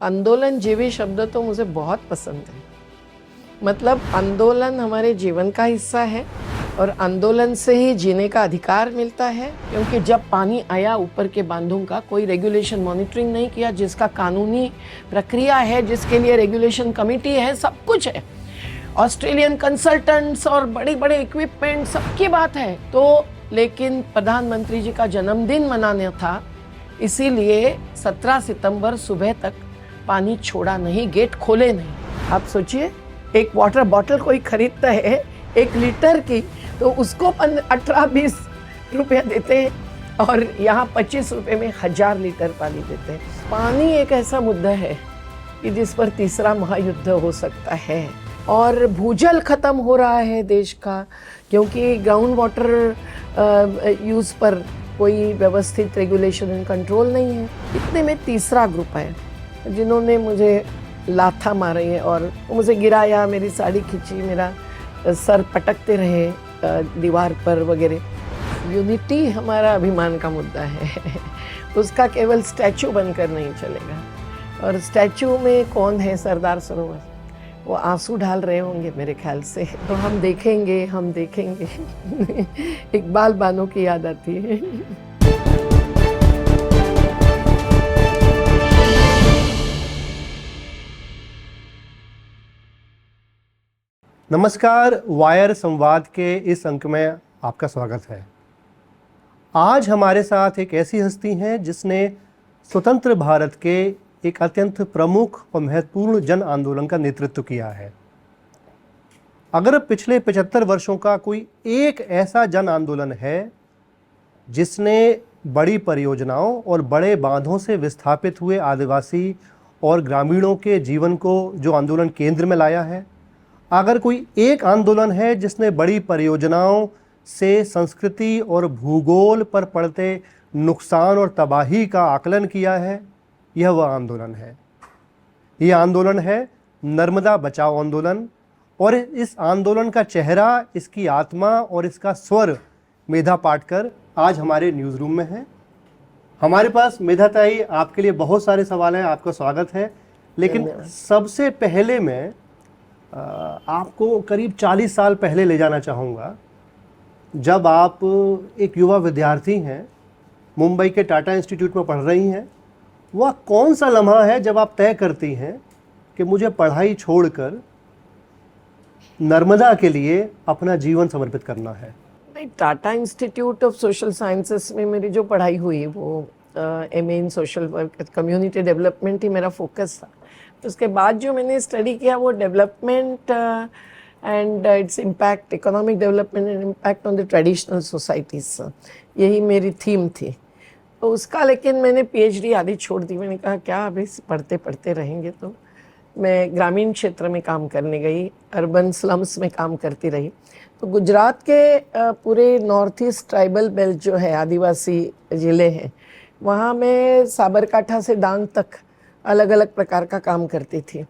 आंदोलन जीवी शब्द तो मुझे बहुत पसंद है। मतलब आंदोलन हमारे जीवन का हिस्सा है और आंदोलन से ही जीने का अधिकार मिलता है, क्योंकि जब पानी आया ऊपर के बांधों का कोई रेगुलेशन मॉनिटरिंग नहीं किया, जिसका कानूनी प्रक्रिया है, जिसके लिए रेगुलेशन कमेटी है, सब कुछ है, ऑस्ट्रेलियन कंसल्टेंट्स और बड़े बड़े इक्विपमेंट, सबकी बात है। तो लेकिन प्रधानमंत्री जी का जन्मदिन मनाना था, इसीलिए 17 सितंबर सुबह तक पानी छोड़ा नहीं, गेट खोले नहीं। आप सोचिए, एक वाटर बॉटल कोई खरीदता है 1 लीटर की, तो उसको 18-20 रुपया देते हैं और यहाँ 25 रुपये में 1000 लीटर पानी देते हैं। पानी एक ऐसा मुद्दा है कि जिस पर तीसरा महायुद्ध हो सकता है और भूजल खत्म हो रहा है देश का, क्योंकि ग्राउंड वाटर यूज़ पर कोई व्यवस्थित रेगुलेशन एंड कंट्रोल नहीं है। इतने में तीसरा ग्रुप है जिन्होंने मुझे लाथा मारी है और मुझे गिराया, मेरी साड़ी खींची, मेरा सर पटकते रहे दीवार पर वगैरह। यूनिटी हमारा अभिमान का मुद्दा है, उसका केवल स्टैचू बनकर नहीं चलेगा। और स्टैचू में कौन है? सरदार सरोवर, वो आंसू ढाल रहे होंगे मेरे ख्याल से। तो हम देखेंगे इकबाल बानो की याद आती है। नमस्कार, वायर संवाद के इस अंक में आपका स्वागत है। आज हमारे साथ एक ऐसी हस्ती हैं जिसने स्वतंत्र भारत के एक अत्यंत प्रमुख और महत्वपूर्ण जन आंदोलन का नेतृत्व किया है। अगर पिछले 75 वर्षों का कोई एक ऐसा जन आंदोलन है जिसने बड़ी परियोजनाओं और बड़े बांधों से विस्थापित हुए आदिवासी और ग्रामीणों के जीवन को जो आंदोलन केंद्र में लाया है, अगर कोई एक आंदोलन है जिसने बड़ी परियोजनाओं से संस्कृति और भूगोल पर पड़ते नुकसान और तबाही का आकलन किया है, यह वह आंदोलन है। यह आंदोलन है नर्मदा बचाओ आंदोलन। और इस आंदोलन का चेहरा, इसकी आत्मा और इसका स्वर मेधा पाटकर आज हमारे न्यूज़ रूम में है। हमारे पास मेधा ताई, आपके लिए बहुत सारे सवाल हैं, आपका स्वागत है। लेकिन सबसे पहले मैं आपको करीब 40 साल पहले ले जाना चाहूँगा, जब आप एक युवा विद्यार्थी हैं, मुंबई के टाटा इंस्टीट्यूट में पढ़ रही हैं। वह कौन सा लम्हा है जब आप तय करती हैं कि मुझे पढ़ाई छोड़कर नर्मदा के लिए अपना जीवन समर्पित करना है? नहीं, Tata institute of social sciences में मेरी जो पढ़ाई हुई वो MA in social work, community development ही मेरा फोकस था। उसके बाद जो मैंने स्टडी किया वो development and its impact, economic development and impact on the traditional societies, यही मेरी थीम थी। तो उसका लेकिन मैंने पीएचडी आदि छोड़ दी। मैंने कहा क्या अभी पढ़ते पढ़ते रहेंगे। तो मैं ग्रामीण क्षेत्र में काम करने गई, अर्बन स्लम्स में काम करती रही। तो गुजरात के पूरे नॉर्थ ईस्ट ट्राइबल बेल्ट जो है, आदिवासी ज़िले हैं, वहाँ मैं साबरकाठा से डांग तक अलग अलग प्रकार का काम करती थी।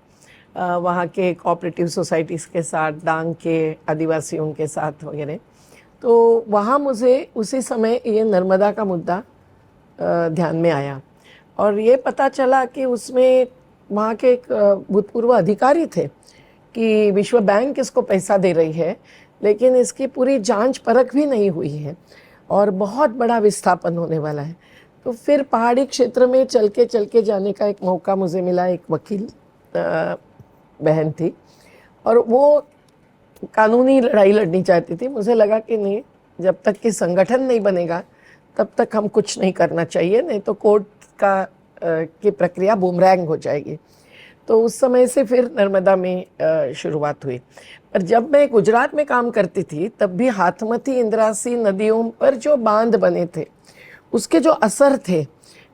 वहाँ के कोऑपरेटिव सोसाइटीज़ के साथ, डांग के आदिवासियों के साथ वगैरह। तो वहाँ मुझे उसी समय ये नर्मदा का मुद्दा ध्यान में आया और ये पता चला कि उसमें वहाँ के एक भूतपूर्व अधिकारी थे कि विश्व बैंक इसको पैसा दे रही है, लेकिन इसकी पूरी जांच परख भी नहीं हुई है और बहुत बड़ा विस्थापन होने वाला है। तो फिर पहाड़ी क्षेत्र में चल के जाने का एक मौका मुझे मिला। एक वकील बहन थी और वो कानूनी लड़ाई लड़नी चाहती थी। मुझे लगा कि नहीं, जब तक कि संगठन नहीं बनेगा तब तक हम कुछ नहीं करना चाहिए, नहीं तो कोर्ट की प्रक्रिया बूमरैंग हो जाएगी। तो उस समय से फिर नर्मदा में शुरुआत हुई। पर जब मैं गुजरात में काम करती थी तब भी हाथमती, इंद्रासी नदियों पर जो बांध बने थे उसके जो असर थे,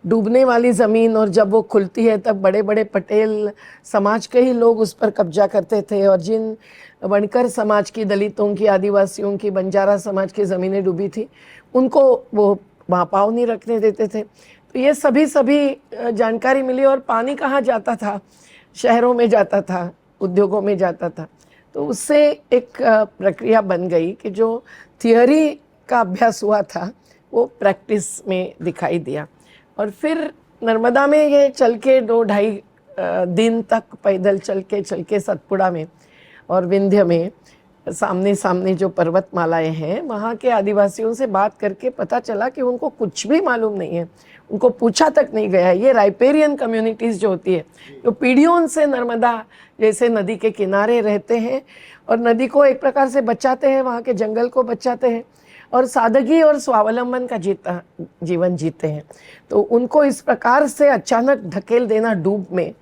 डूबने वाली ज़मीन, और जब वो खुलती है तब बड़े बड़े पटेल समाज के ही लोग उस पर कब्जा करते थे और जिन वणकर समाज की, दलितों की, आदिवासियों की, बंजारा समाज की ज़मीनें डूबी थी, उनको वो वहाँ पाँव नहीं रखने देते थे। तो ये सभी जानकारी मिली। और पानी कहाँ जाता था? शहरों में जाता था, उद्योगों में जाता था। तो उससे एक प्रक्रिया बन गई कि जो थियोरी का अभ्यास हुआ था वो प्रैक्टिस में दिखाई दिया। और फिर नर्मदा में ये चल के 2-2.5 दिन तक पैदल चल के सतपुड़ा में और विंध्य में सामने सामने जो पर्वतमालाएं हैं, वहाँ के आदिवासियों से बात करके पता चला कि उनको कुछ भी मालूम नहीं है, उनको पूछा तक नहीं गया। ये राइपेरियन कम्युनिटीज़ जो होती है, जो पीढ़ियों से नर्मदा जैसे नदी के किनारे रहते हैं और नदी को एक प्रकार से बचाते हैं, वहाँ के जंगल को बचाते हैं और सादगी और स्वावलंबन का जीवन जीते हैं, तो उनको इस प्रकार से अचानक ढकेल देना डूब में,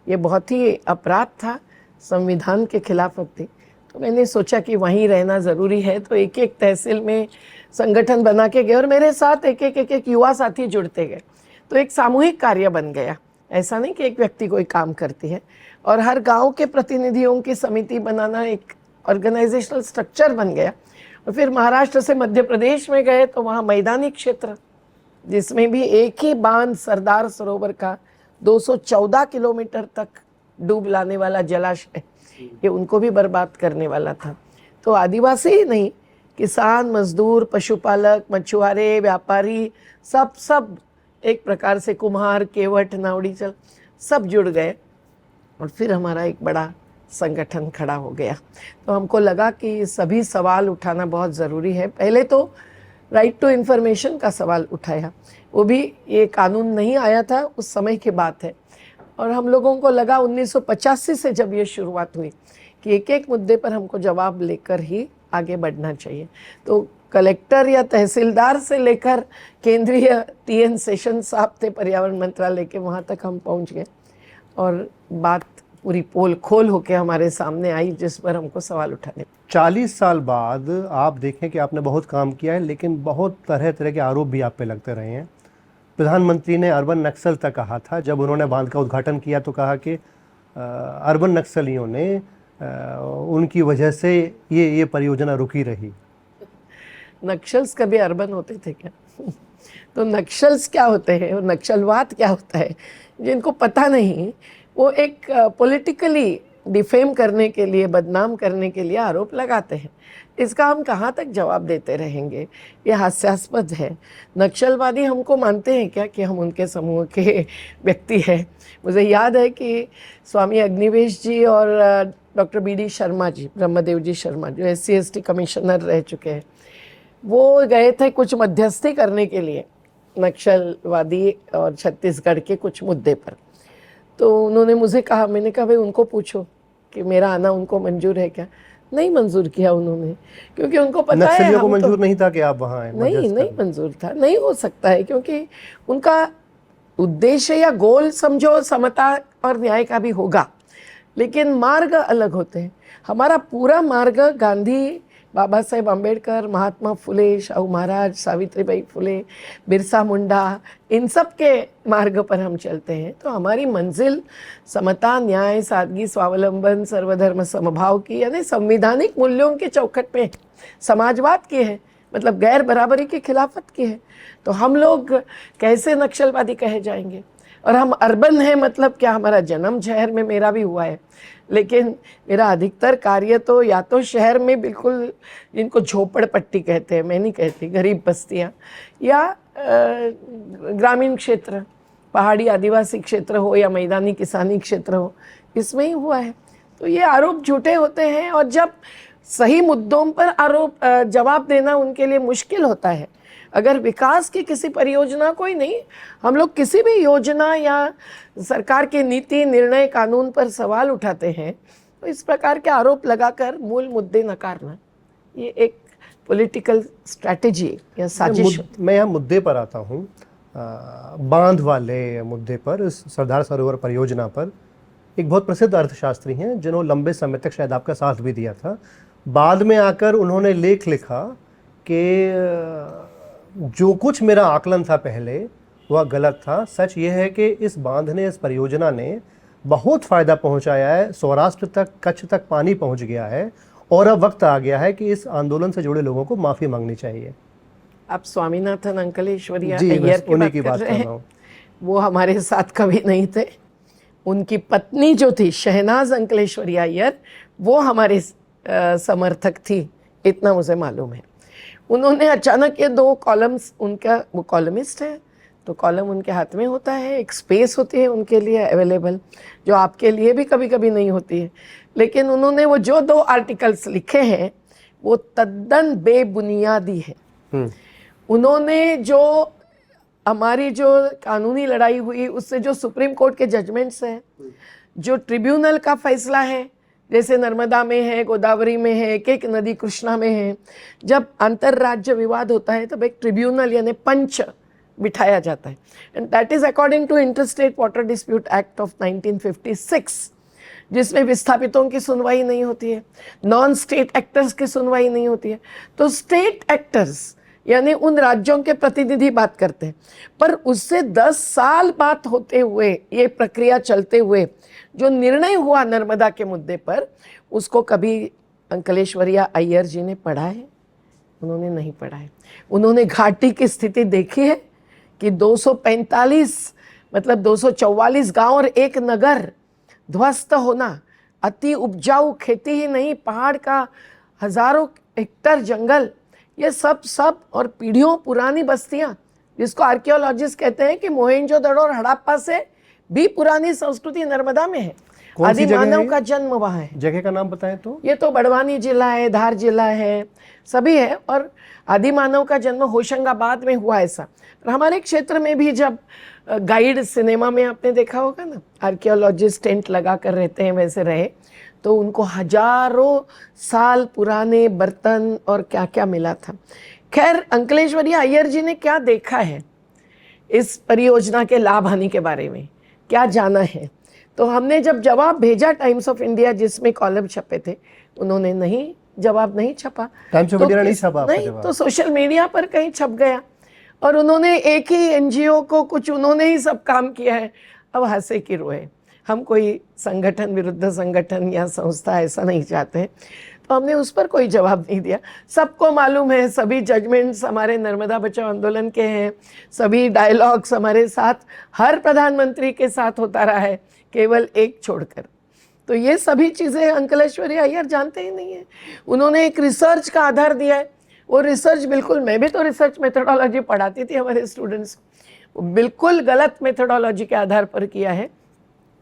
ये बहुत ही अपराध था, संविधान के खिलाफ थी। तो मैंने सोचा कि वहीं रहना ज़रूरी है, तो एक एक तहसील में संगठन बना के गए और मेरे साथ एक एक युवा साथी जुड़ते गए, तो एक सामूहिक कार्य बन गया। ऐसा नहीं कि एक व्यक्ति कोई काम करती है, और हर गांव के प्रतिनिधियों की समिति बनाना एक ऑर्गेनाइजेशनल स्ट्रक्चर बन गया। और फिर महाराष्ट्र से मध्य प्रदेश में गए तो वहाँ मैदानी क्षेत्र, जिसमें भी एक ही बांध सरदार सरोवर का 214 किलोमीटर तक डूब लाने वाला जलाशय, ये उनको भी बर्बाद करने वाला था। तो आदिवासी ही नहीं, किसान, मजदूर, पशुपालक, मछुआरे, व्यापारी, सब एक प्रकार से, कुम्हार, केवट, नावड़ी चल, सब जुड़ गए और फिर हमारा एक बड़ा संगठन खड़ा हो गया। तो हमको लगा कि सभी सवाल उठाना बहुत ज़रूरी है। पहले तो राइट टू इन्फॉर्मेशन का सवाल उठाया, वो भी ये कानून नहीं आया था, उस समय की बात है। और हम लोगों को लगा 1985 से जब ये शुरुआत हुई कि एक एक मुद्दे पर हमको जवाब लेकर ही आगे बढ़ना चाहिए। तो कलेक्टर या तहसीलदार से लेकर केंद्रीय TN सेशन साहब थे पर्यावरण मंत्रालय के, वहाँ तक हम पहुँच गए और बात पूरी पोल खोल होके हमारे सामने आई, जिस पर हमको सवाल उठाने। 40 साल बाद आप देखें कि आपने बहुत काम किया है, लेकिन बहुत तरह तरह के आरोप भी आप पे लगते रहे हैं। प्रधानमंत्री ने अर्बन नक्सल तक कहा था, जब उन्होंने बांध का उद्घाटन किया तो कहा कि अर्बन नक्सलियों ने उनकी वजह से ये परियोजना रुकी रही। नक्सल्स कभी अर्बन होते थे क्या? तो नक्सल्स क्या होते हैं और नक्सलवाद क्या होता है, जिनको पता नहीं, वो एक पॉलिटिकली डिफेम करने के लिए, बदनाम करने के लिए आरोप लगाते हैं। इसका हम कहाँ तक जवाब देते रहेंगे? ये हास्यास्पद है। नक्सलवादी हमको मानते हैं क्या कि हम उनके समूह के व्यक्ति हैं? मुझे याद है कि स्वामी अग्निवेश जी और डॉक्टर BD शर्मा जी, ब्रह्मदेव जी शर्मा, जो SC/ST कमिश्नर रह चुके हैं, वो गए थे कुछ मध्यस्थी करने के लिए नक्सलवादी और छत्तीसगढ़ के कुछ मुद्दे पर। तो उन्होंने मुझे कहा, मैंने कहा भाई उनको पूछो कि मेरा आना उनको मंजूर है क्या? नहीं मंजूर किया उन्होंने, क्योंकि उनको पता है नक्सलियों को मंजूर नहीं था कि आप वहाँ आए। नहीं मंजूर था, नहीं हो सकता है, क्योंकि उनका उद्देश्य या गोल समझो समता और न्याय का भी होगा, लेकिन मार्ग अलग होते हैं। हमारा पूरा मार्ग गांधी, बाबा साहेब आम्बेडकर, महात्मा फुले, शाहू महाराज, सावित्रीबाई फुले, बिरसा मुंडा, इन सब के मार्ग पर हम चलते हैं। तो हमारी मंजिल समता, न्याय, सादगी, स्वावलंबन, सर्वधर्म समभाव की, यानी संवैधानिक मूल्यों के चौखट पे, समाजवाद की है, मतलब गैर बराबरी की खिलाफत की है। तो हम लोग कैसे नक्सलवादी कहे जाएंगे? और हम अर्बन हैं, मतलब क्या, हमारा जन्म शहर में मेरा भी हुआ है, लेकिन मेरा अधिकतर कार्य तो या तो शहर में, बिल्कुल जिनको झोपड़पट्टी कहते हैं, मैं नहीं कहती, गरीब बस्तियाँ, या ग्रामीण क्षेत्र, पहाड़ी आदिवासी क्षेत्र हो या मैदानी किसानी क्षेत्र हो, इसमें ही हुआ है। तो ये आरोप झूठे होते हैं, और जब सही मुद्दों पर आरोप जवाब देना उनके लिए मुश्किल होता है। अगर विकास की किसी परियोजना को ही नहीं, हम लोग किसी भी योजना या सरकार के नीति, निर्णय, कानून पर सवाल उठाते हैं, तो इस प्रकार के आरोप लगाकर मूल मुद्दे नकारना, ये एक पॉलिटिकल स्ट्रैटेजी या साजिश। मैं यहाँ मुद्दे पर आता हूँ, बांध वाले मुद्दे पर, इस सरदार सरोवर परियोजना पर। एक बहुत प्रसिद्ध अर्थशास्त्री हैं जिन्होंने लंबे समय तक शायद आपका साथ भी दिया था। बाद में आकर उन्होंने लेख लिखा कि जो कुछ मेरा आकलन था पहले वह गलत था। सच ये है कि इस बांध ने, इस परियोजना ने बहुत फ़ायदा पहुंचाया है, सौराष्ट्र तक, कच्छ तक पानी पहुंच गया है, और अब वक्त आ गया है कि इस आंदोलन से जुड़े लोगों को माफ़ी मांगनी चाहिए। आप स्वामीनाथन अंकलेश्वरी अय्यर की बात कर रहा हूँ। वो हमारे साथ कभी नहीं थे। उनकी पत्नी जो थी शहनाज अंकलेश्वरी अय्यर, वो हमारे समर्थक थी, इतना मुझे मालूम है। उन्होंने अचानक ये 2 कॉलम्स, उनका, वो कॉलमिस्ट है, तो कॉलम उनके हाथ में होता है, एक स्पेस होती है उनके लिए अवेलेबल, जो आपके लिए भी कभी कभी नहीं होती है। लेकिन उन्होंने वो जो 2 आर्टिकल्स लिखे हैं वो तद्दन बेबुनियादी है। उन्होंने जो हमारी जो कानूनी लड़ाई हुई उससे जो सुप्रीम कोर्ट के जजमेंट्स हैं, जो ट्रिब्यूनल का फैसला है, जैसे नर्मदा में है, गोदावरी में है, एक नदी कृष्णा में है, जब अंतर्राज्य विवाद होता है तब एक ट्रिब्यूनल यानी पंच बिठाया जाता है। And that is according to interstate water dispute act of 1956, जिसमें विस्थापितों की सुनवाई नहीं होती है, नॉन स्टेट एक्टर्स की सुनवाई नहीं होती है। तो स्टेट एक्टर्स यानी उन राज्यों के प्रतिनिधि बात करते हैं, पर उससे 10 साल बात होते हुए, ये प्रक्रिया चलते हुए जो निर्णय हुआ नर्मदा के मुद्दे पर, उसको कभी अंकलेश्वरिया अय्यर जी ने पढ़ा है? उन्होंने नहीं पढ़ा है। उन्होंने घाटी की स्थिति देखी है कि 245 मतलब 244 गांव और एक नगर ध्वस्त होना, अति उपजाऊ खेती ही नहीं, पहाड़ का हजारों हेक्टर जंगल, ये सब और पीढ़ियों पुरानी बस्तियां, जिसको आर्कियोलॉजिस्ट कहते हैं कि मोहेंजोदड़ो और हड़प्पा से भी पुरानी संस्कृति नर्मदा में है। आदि मानव का जन्म वहाँ है। जगह का नाम बताएं तो? ये तो बड़वानी जिला है, धार जिला है, सभी है। और आदि मानव का जन्म होशंगाबाद में हुआ ऐसा। और हमारे क्षेत्र में भी जब गाइड सिनेमा में आपने देखा होगा ना, आर्कियोलॉजिस्ट टेंट लगा कर रहते हैं, वैसे रहे, तो उनको हजारों साल पुराने बर्तन और क्या क्या मिला था। खैर, अंकलेश्वरिया अय्यर जी ने क्या देखा है इस परियोजना के लाभ हानि के बारे में, क्या जाना है, तो हमने जब जवाब भेजा टाइम्स ऑफ इंडिया जिसमें कॉलम छपे थे, उन्होंने नहीं, जवाब नहीं छपा। टाइम्स ऑफ इंडिया नहीं छपा? नहीं, तो सोशल मीडिया पर कहीं छप गया। और उन्होंने एक ही एनजीओ को कुछ, उन्होंने ही सब काम किया है। अब हंसे कि रोए, हम कोई संगठन विरुद्ध संगठन या संस्था ऐसा नहीं चाहते हैं, तो हमने उस पर कोई जवाब नहीं दिया। सबको मालूम है, सभी जजमेंट्स हमारे नर्मदा बचाओ आंदोलन के हैं, सभी डायलॉग्स हमारे साथ हर प्रधानमंत्री के साथ होता रहा है, केवल एक छोड़कर। तो ये सभी चीज़ें अंकलेश्वरिया अय्यर जानते ही नहीं है। उन्होंने एक रिसर्च का आधार दिया है, वो रिसर्च बिल्कुल, मैं भी तो रिसर्च मेथोडोलॉजी पढ़ाती थी हमारे स्टूडेंट्स को, बिल्कुल गलत मेथोडोलॉजी के आधार पर किया है,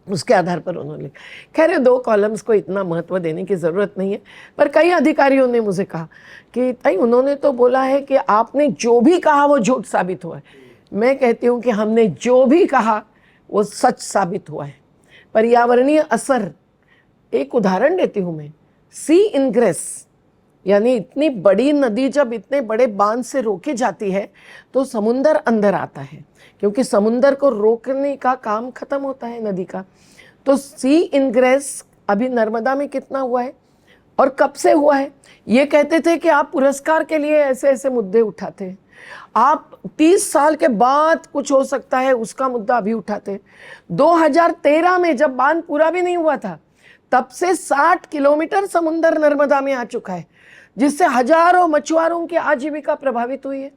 उसके आधार पर उन्होंने। खैर, 2 कॉलम्स को इतना महत्व देने की ज़रूरत नहीं है। पर कई अधिकारियों ने मुझे कहा कि भाई, उन्होंने तो बोला है कि आपने जो भी कहा वो झूठ साबित हुआ है। मैं कहती हूँ कि हमने जो भी कहा वो सच साबित हुआ है। पर्यावरणीय असर, एक उदाहरण देती हूँ मैं, सी इनग्रेस यानी इतनी बड़ी नदी जब इतने बड़े बांध से रोकी जाती है तो समुंदर अंदर आता है, क्योंकि समुंदर को रोकने का काम खत्म होता है नदी का। तो सी इनग्रेस अभी नर्मदा में कितना हुआ है और कब से हुआ है? ये कहते थे कि आप पुरस्कार के लिए ऐसे ऐसे मुद्दे उठाते हैं, आप 30 साल के बाद कुछ हो सकता है उसका मुद्दा अभी उठाते हैं। 2013 में जब बांध पूरा भी नहीं हुआ था, तब से 60 किलोमीटर समुंदर नर्मदा में आ चुका है, जिससे हजारों मछुआरों की आजीविका प्रभावित हुई है,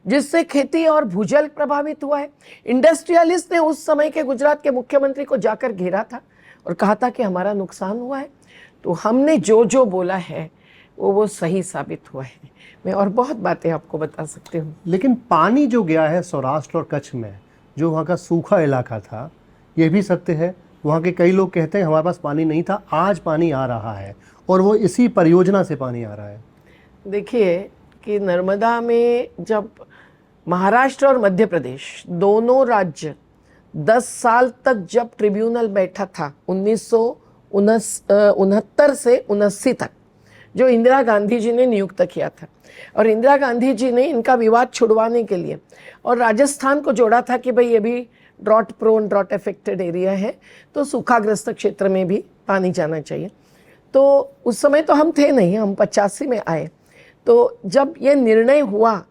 जिससे खेती और भूजल प्रभावित हुआ है। इंडस्ट्रियलिस्ट ने उस समय के गुजरात के मुख्यमंत्री को जाकर घेरा था और कहा था कि हमारा नुकसान हुआ है। तो हमने जो जो बोला है वो सही साबित हुआ है। मैं और बहुत बातें आपको बता सकती हूँ। लेकिन पानी जो गया है सौराष्ट्र और कच्छ में, जो वहाँ का सूखा इलाका था, ये भी सत्य है। वहाँ के कई लोग कहते हैं हमारे पास पानी नहीं था, आज पानी आ रहा है, और वो इसी परियोजना से पानी आ रहा है। देखिए कि नर्मदा में जब महाराष्ट्र और मध्य प्रदेश दोनों राज्य 10 साल तक जब ट्रिब्यूनल बैठा था 1969 से 79 तक, जो इंदिरा गांधी जी ने नियुक्त किया था, और इंदिरा गांधी जी ने इनका विवाद छुड़वाने के लिए और राजस्थान को जोड़ा था कि भाई ये भी drought prone, drought affected area है, तो सूखाग्रस्त क्षेत्र में भी पानी जाना चाहिए। तो उस समय तो हम थे नहीं, हम 85 में आए। तो जब ये निर्णय हुआ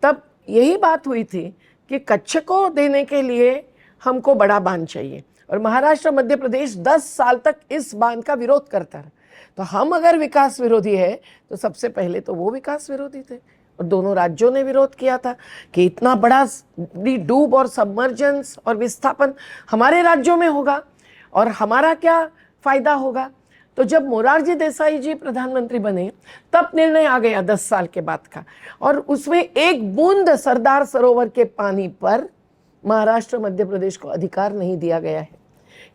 तब यही बात हुई थी कि कच्छ को देने के लिए हमको बड़ा बांध चाहिए, और महाराष्ट्र मध्य प्रदेश 10 साल तक इस बांध का विरोध करता रहा। तो हम अगर विकास विरोधी है तो सबसे पहले तो वो विकास विरोधी थे, और दोनों राज्यों ने विरोध किया था कि इतना बड़ा डूब और सबमर्जेंस और विस्थापन हमारे राज्यों में होगा और हमारा क्या फायदा होगा। तो जब मोरारजी देसाई जी प्रधानमंत्री बने तब निर्णय आ गया 10 साल के बाद का, और उसमें एक बूंद सरदार सरोवर के पानी पर महाराष्ट्र मध्य प्रदेश को अधिकार नहीं दिया गया है।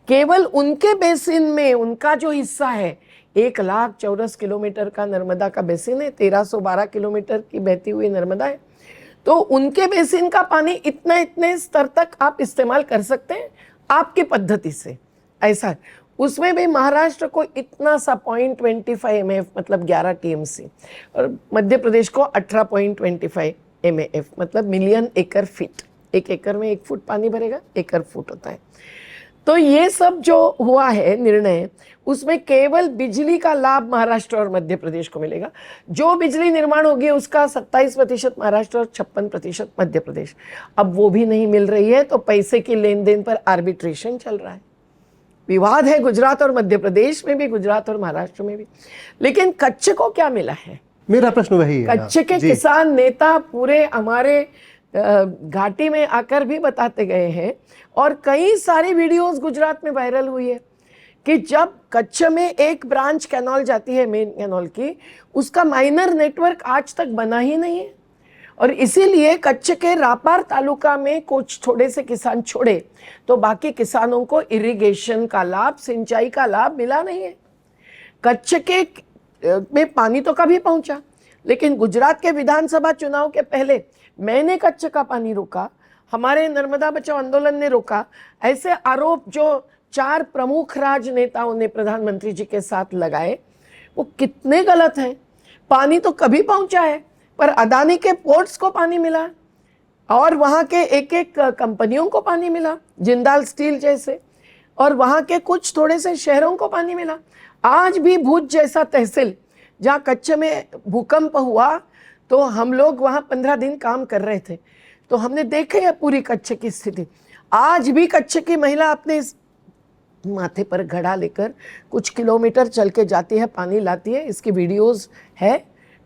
केवल उनके बेसिन में उनका जो हिस्सा है, 1,00,000 चौरस किलोमीटर का नर्मदा का बेसिन है, 1312 किलोमीटर की बहती हुई नर्मदा है, तो उनके बेसिन का पानी इतने स्तर तक आप इस्तेमाल कर सकते हैं आपकी पद्धति से। ऐसा उसमें भी महाराष्ट्र को इतना सा 0.25 MAF मतलब 11 TMC और मध्य प्रदेश को 18.25 MAF मतलब मिलियन एकड़ फीट। 1 एकड़ में 1 फुट पानी भरेगा, एकड़ फुट होता है। तो ये सब जो हुआ है निर्णय, उसमें केवल बिजली का लाभ महाराष्ट्र और मध्य प्रदेश को मिलेगा। जो बिजली निर्माण होगी उसका 27% महाराष्ट्र और 56% मध्य प्रदेश। अब वो भी नहीं मिल रही है तो पैसे की लेन देन पर आर्बिट्रेशन चल रहा है। विवाद है गुजरात और मध्य प्रदेश में भी, गुजरात और महाराष्ट्र में भी। लेकिन कच्छ को क्या मिला है? मेरा प्रश्न वही है। कच्छ के किसान नेता पूरे हमारे घाटी में आकर भी बताते गए हैं और कई सारी वीडियोस गुजरात में वायरल हुई है कि जब कच्छ में एक ब्रांच कैनाल जाती है मेन कैनाल की, उसका माइनर नेटवर्क आज तक बना ही नहीं है और इसीलिए कच्छ के रापार तालुका में कुछ थोड़े से किसान छोड़े तो बाकी किसानों को इरिगेशन का लाभ, सिंचाई का लाभ मिला नहीं है। कच्छ के में पानी तो कभी पहुंचा, लेकिन गुजरात के विधानसभा चुनाव के पहले मैंने कच्छ का पानी रोका, हमारे नर्मदा बचाओ आंदोलन ने रोका। ऐसे आरोप जो 4 प्रमुख राजनेताओं ने प्रधानमंत्री जी के साथ लगाए वो कितने गलत हैं। पानी तो कभी पहुंचा है, पर अदानी के पोर्ट्स को पानी मिला और वहाँ के एक कंपनियों को पानी मिला, जिंदाल स्टील जैसे, और वहाँ के कुछ थोड़े से शहरों को पानी मिला। आज भी भुज जैसा तहसील जहाँ कच्छ में भूकंप हुआ तो हम लोग वहाँ 15 दिन काम कर रहे थे, तो हमने देखे है पूरी कच्छ की स्थिति। आज भी कच्छ की महिला अपने माथे पर घड़ा लेकर कुछ किलोमीटर चल के जाती है, पानी लाती है। इसकी वीडियोस है,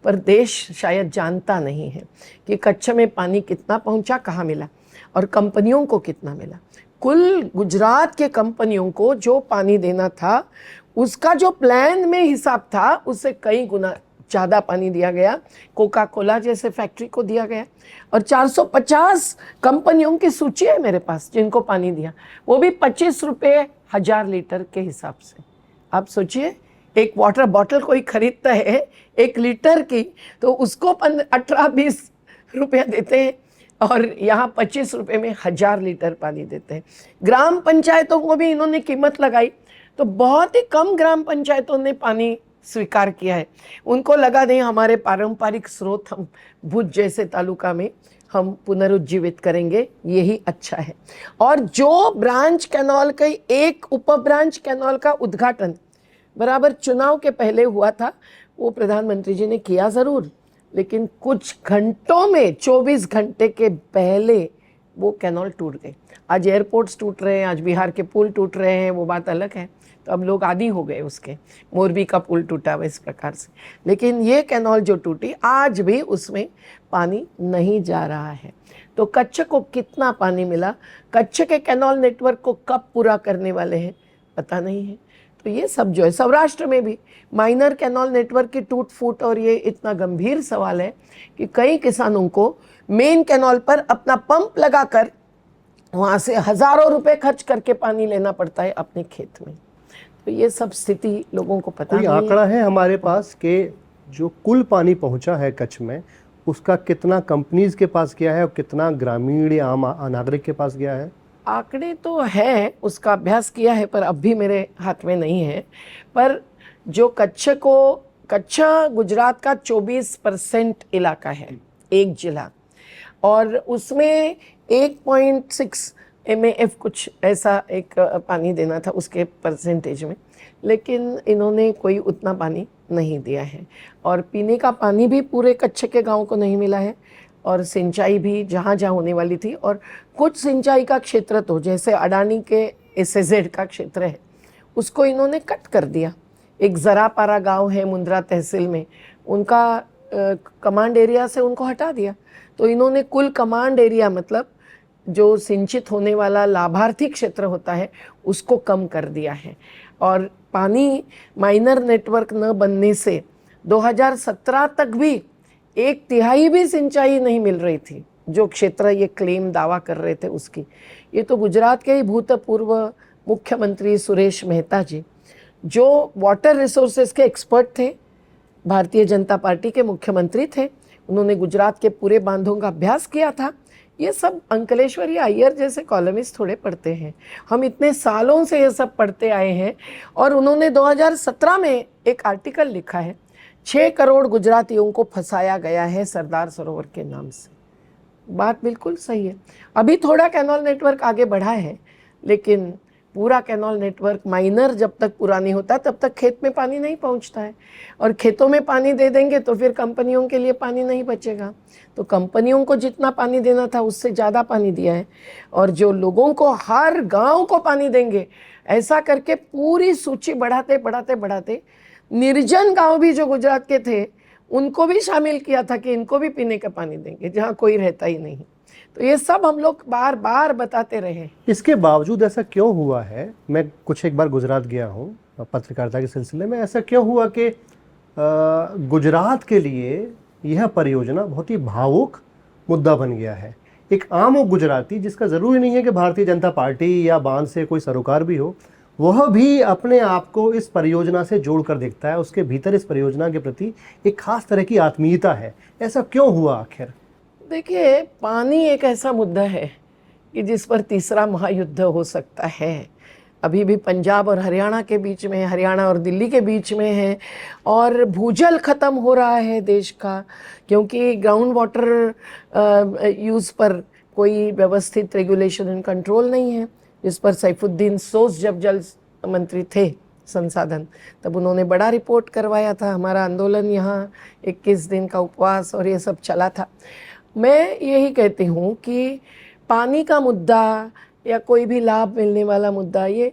पर देश शायद जानता नहीं है कि कच्छ में पानी कितना पहुंचा, कहाँ मिला और कंपनियों को कितना मिला। कुल गुजरात के कंपनियों को जो पानी देना था उसका जो प्लान में हिसाब था उससे कई गुना ज़्यादा पानी दिया गया। कोका कोला जैसे फैक्ट्री को दिया गया और 450 कंपनियों की सूची है मेरे पास जिनको पानी दिया, वो भी 25 रुपये 1000 लीटर के हिसाब से। आप सोचिए, एक वाटर बॉटल कोई खरीदता है 1 लीटर की तो उसको 18-20 रुपया देते हैं और यहाँ 25 रुपये में 1000 लीटर पानी देते हैं। ग्राम पंचायतों को भी इन्होंने कीमत लगाई तो बहुत ही कम ग्राम पंचायतों ने पानी स्वीकार किया है। उनको लगा नहीं हमारे पारंपरिक स्रोत हम भुज जैसे तालुका में हम पुनरुज्जीवित करेंगे, यही अच्छा है। और जो ब्रांच कैनाल का एक उप ब्रांच कैनाल का उद्घाटन बराबर चुनाव के पहले हुआ था, वो प्रधानमंत्री जी ने किया ज़रूर, लेकिन कुछ घंटों में 24 घंटे के पहले वो कैनाल टूट गए। आज एयरपोर्ट्स टूट रहे हैं, आज बिहार के पुल टूट रहे हैं, वो बात अलग है, तो अब लोग आदी हो गए उसके। मोरबी का पुल टूटा हुआ इस प्रकार से, लेकिन ये कैनाल जो टूटी आज भी उसमें पानी नहीं जा रहा है। तो कच्छ को कितना पानी मिला, कच्छ के कैनाल नेटवर्क को कब पूरा करने वाले हैं पता नहीं है। तो ये सब जो है, सौराष्ट्र में भी माइनर कैनाल नेटवर्क की टूट फूट, और ये इतना गंभीर सवाल है कि कई किसानों को मेन कैनाल पर अपना पंप लगाकर वहाँ से हज़ारों रुपए खर्च करके पानी लेना पड़ता है अपने खेत में। तो ये सब स्थिति लोगों को पता नहीं है। आंकड़ा है हमारे पास कि जो कुल पानी पहुंचा है कच्छ में उसका कितना कंपनीज के पास गया है और कितना ग्रामीण या आम नागरिक के पास गया है? आंकड़े तो है, उसका अभ्यास किया है, पर अब भी मेरे हाथ में नहीं है। पर जो कच्छ गुजरात का 24% इलाका है, एक जिला, और उसमें 1.6 MAF कुछ ऐसा एक पानी देना था उसके परसेंटेज में, लेकिन इन्होंने कोई उतना पानी नहीं दिया है। और पीने का पानी भी पूरे कच्छ के गांव को नहीं मिला है, और सिंचाई भी जहाँ जहाँ होने वाली थी, और कुछ सिंचाई का क्षेत्र तो जैसे अडानी के SAZ का क्षेत्र है उसको इन्होंने कट कर दिया। एक जरापारा गांव है मुंद्रा तहसील में, उनका कमांड एरिया से उनको हटा दिया। तो इन्होंने कुल कमांड एरिया मतलब जो सिंचित होने वाला लाभार्थी क्षेत्र होता है उसको कम कर दिया है। और पानी माइनर नेटवर्क न बनने से 2017 तक भी 1/3 भी सिंचाई नहीं मिल रही थी। जो क्षेत्र ये क्लेम दावा कर रहे थे उसकी, ये तो गुजरात के ही भूतपूर्व मुख्यमंत्री सुरेश मेहता जी, जो वाटर रिसोर्सेज के एक्सपर्ट थे, भारतीय जनता पार्टी के मुख्यमंत्री थे, उन्होंने गुजरात के पूरे बांधों का अभ्यास किया था। ये सब अंकलेश्वरी अय्यर जैसे कॉलमिस्ट थोड़े पढ़ते हैं, हम इतने सालों से ये सब पढ़ते आए हैं। और उन्होंने 2017 में एक आर्टिकल लिखा है, 6 करोड़ गुजरातियों को फंसाया गया है सरदार सरोवर के नाम से। बात बिल्कुल सही है। अभी थोड़ा कैनॉल नेटवर्क आगे बढ़ा है, लेकिन पूरा कैनॉल नेटवर्क माइनर जब तक पूरा नहीं होता तब तक खेत में पानी नहीं पहुंचता है, और खेतों में पानी दे देंगे तो फिर कंपनियों के लिए पानी नहीं बचेगा। तो कंपनियों को जितना पानी देना था उससे ज़्यादा पानी दिया है, और जो लोगों को हर गांव को पानी देंगे, ऐसा करके पूरी सूची बढ़ाते बढ़ाते बढ़ाते निर्जन गांव भी जो गुजरात के थे उनको भी शामिल किया था कि इनको भी पीने का पानी देंगे जहाँ कोई रहता ही नहीं। तो ये सब हम लोग बार बार बताते रहे। इसके बावजूद ऐसा क्यों हुआ है? मैं कुछ एक बार गुजरात गया हूँ पत्रकारिता के सिलसिले में। ऐसा क्यों हुआ कि गुजरात के लिए यह परियोजना बहुत ही भावुक मुद्दा बन गया है? एक आम गुजराती, जिसका ज़रूरी नहीं है कि भारतीय जनता पार्टी या बांध से कोई सरोकार भी हो, वह भी अपने आप को इस परियोजना से जोड़ कर देखता है। उसके भीतर इस परियोजना के प्रति एक खास तरह की आत्मीयता है। ऐसा क्यों हुआ आखिर? देखिए, पानी एक ऐसा मुद्दा है कि जिस पर तीसरा महायुद्ध हो सकता है। अभी भी पंजाब और हरियाणा के बीच में, हरियाणा और दिल्ली के बीच में है, और भूजल ख़त्म हो रहा है देश का, क्योंकि ग्राउंड वाटर यूज़ पर कोई व्यवस्थित रेगुलेशन एंड कंट्रोल नहीं है, जिस पर सैफुद्दीन सोज जब जल मंत्री थे संसाधन, तब उन्होंने बड़ा रिपोर्ट करवाया था। हमारा आंदोलन यहाँ 21 दिन का उपवास और ये सब चला था। मैं यही कहती हूँ कि पानी का मुद्दा या कोई भी लाभ मिलने वाला मुद्दा, ये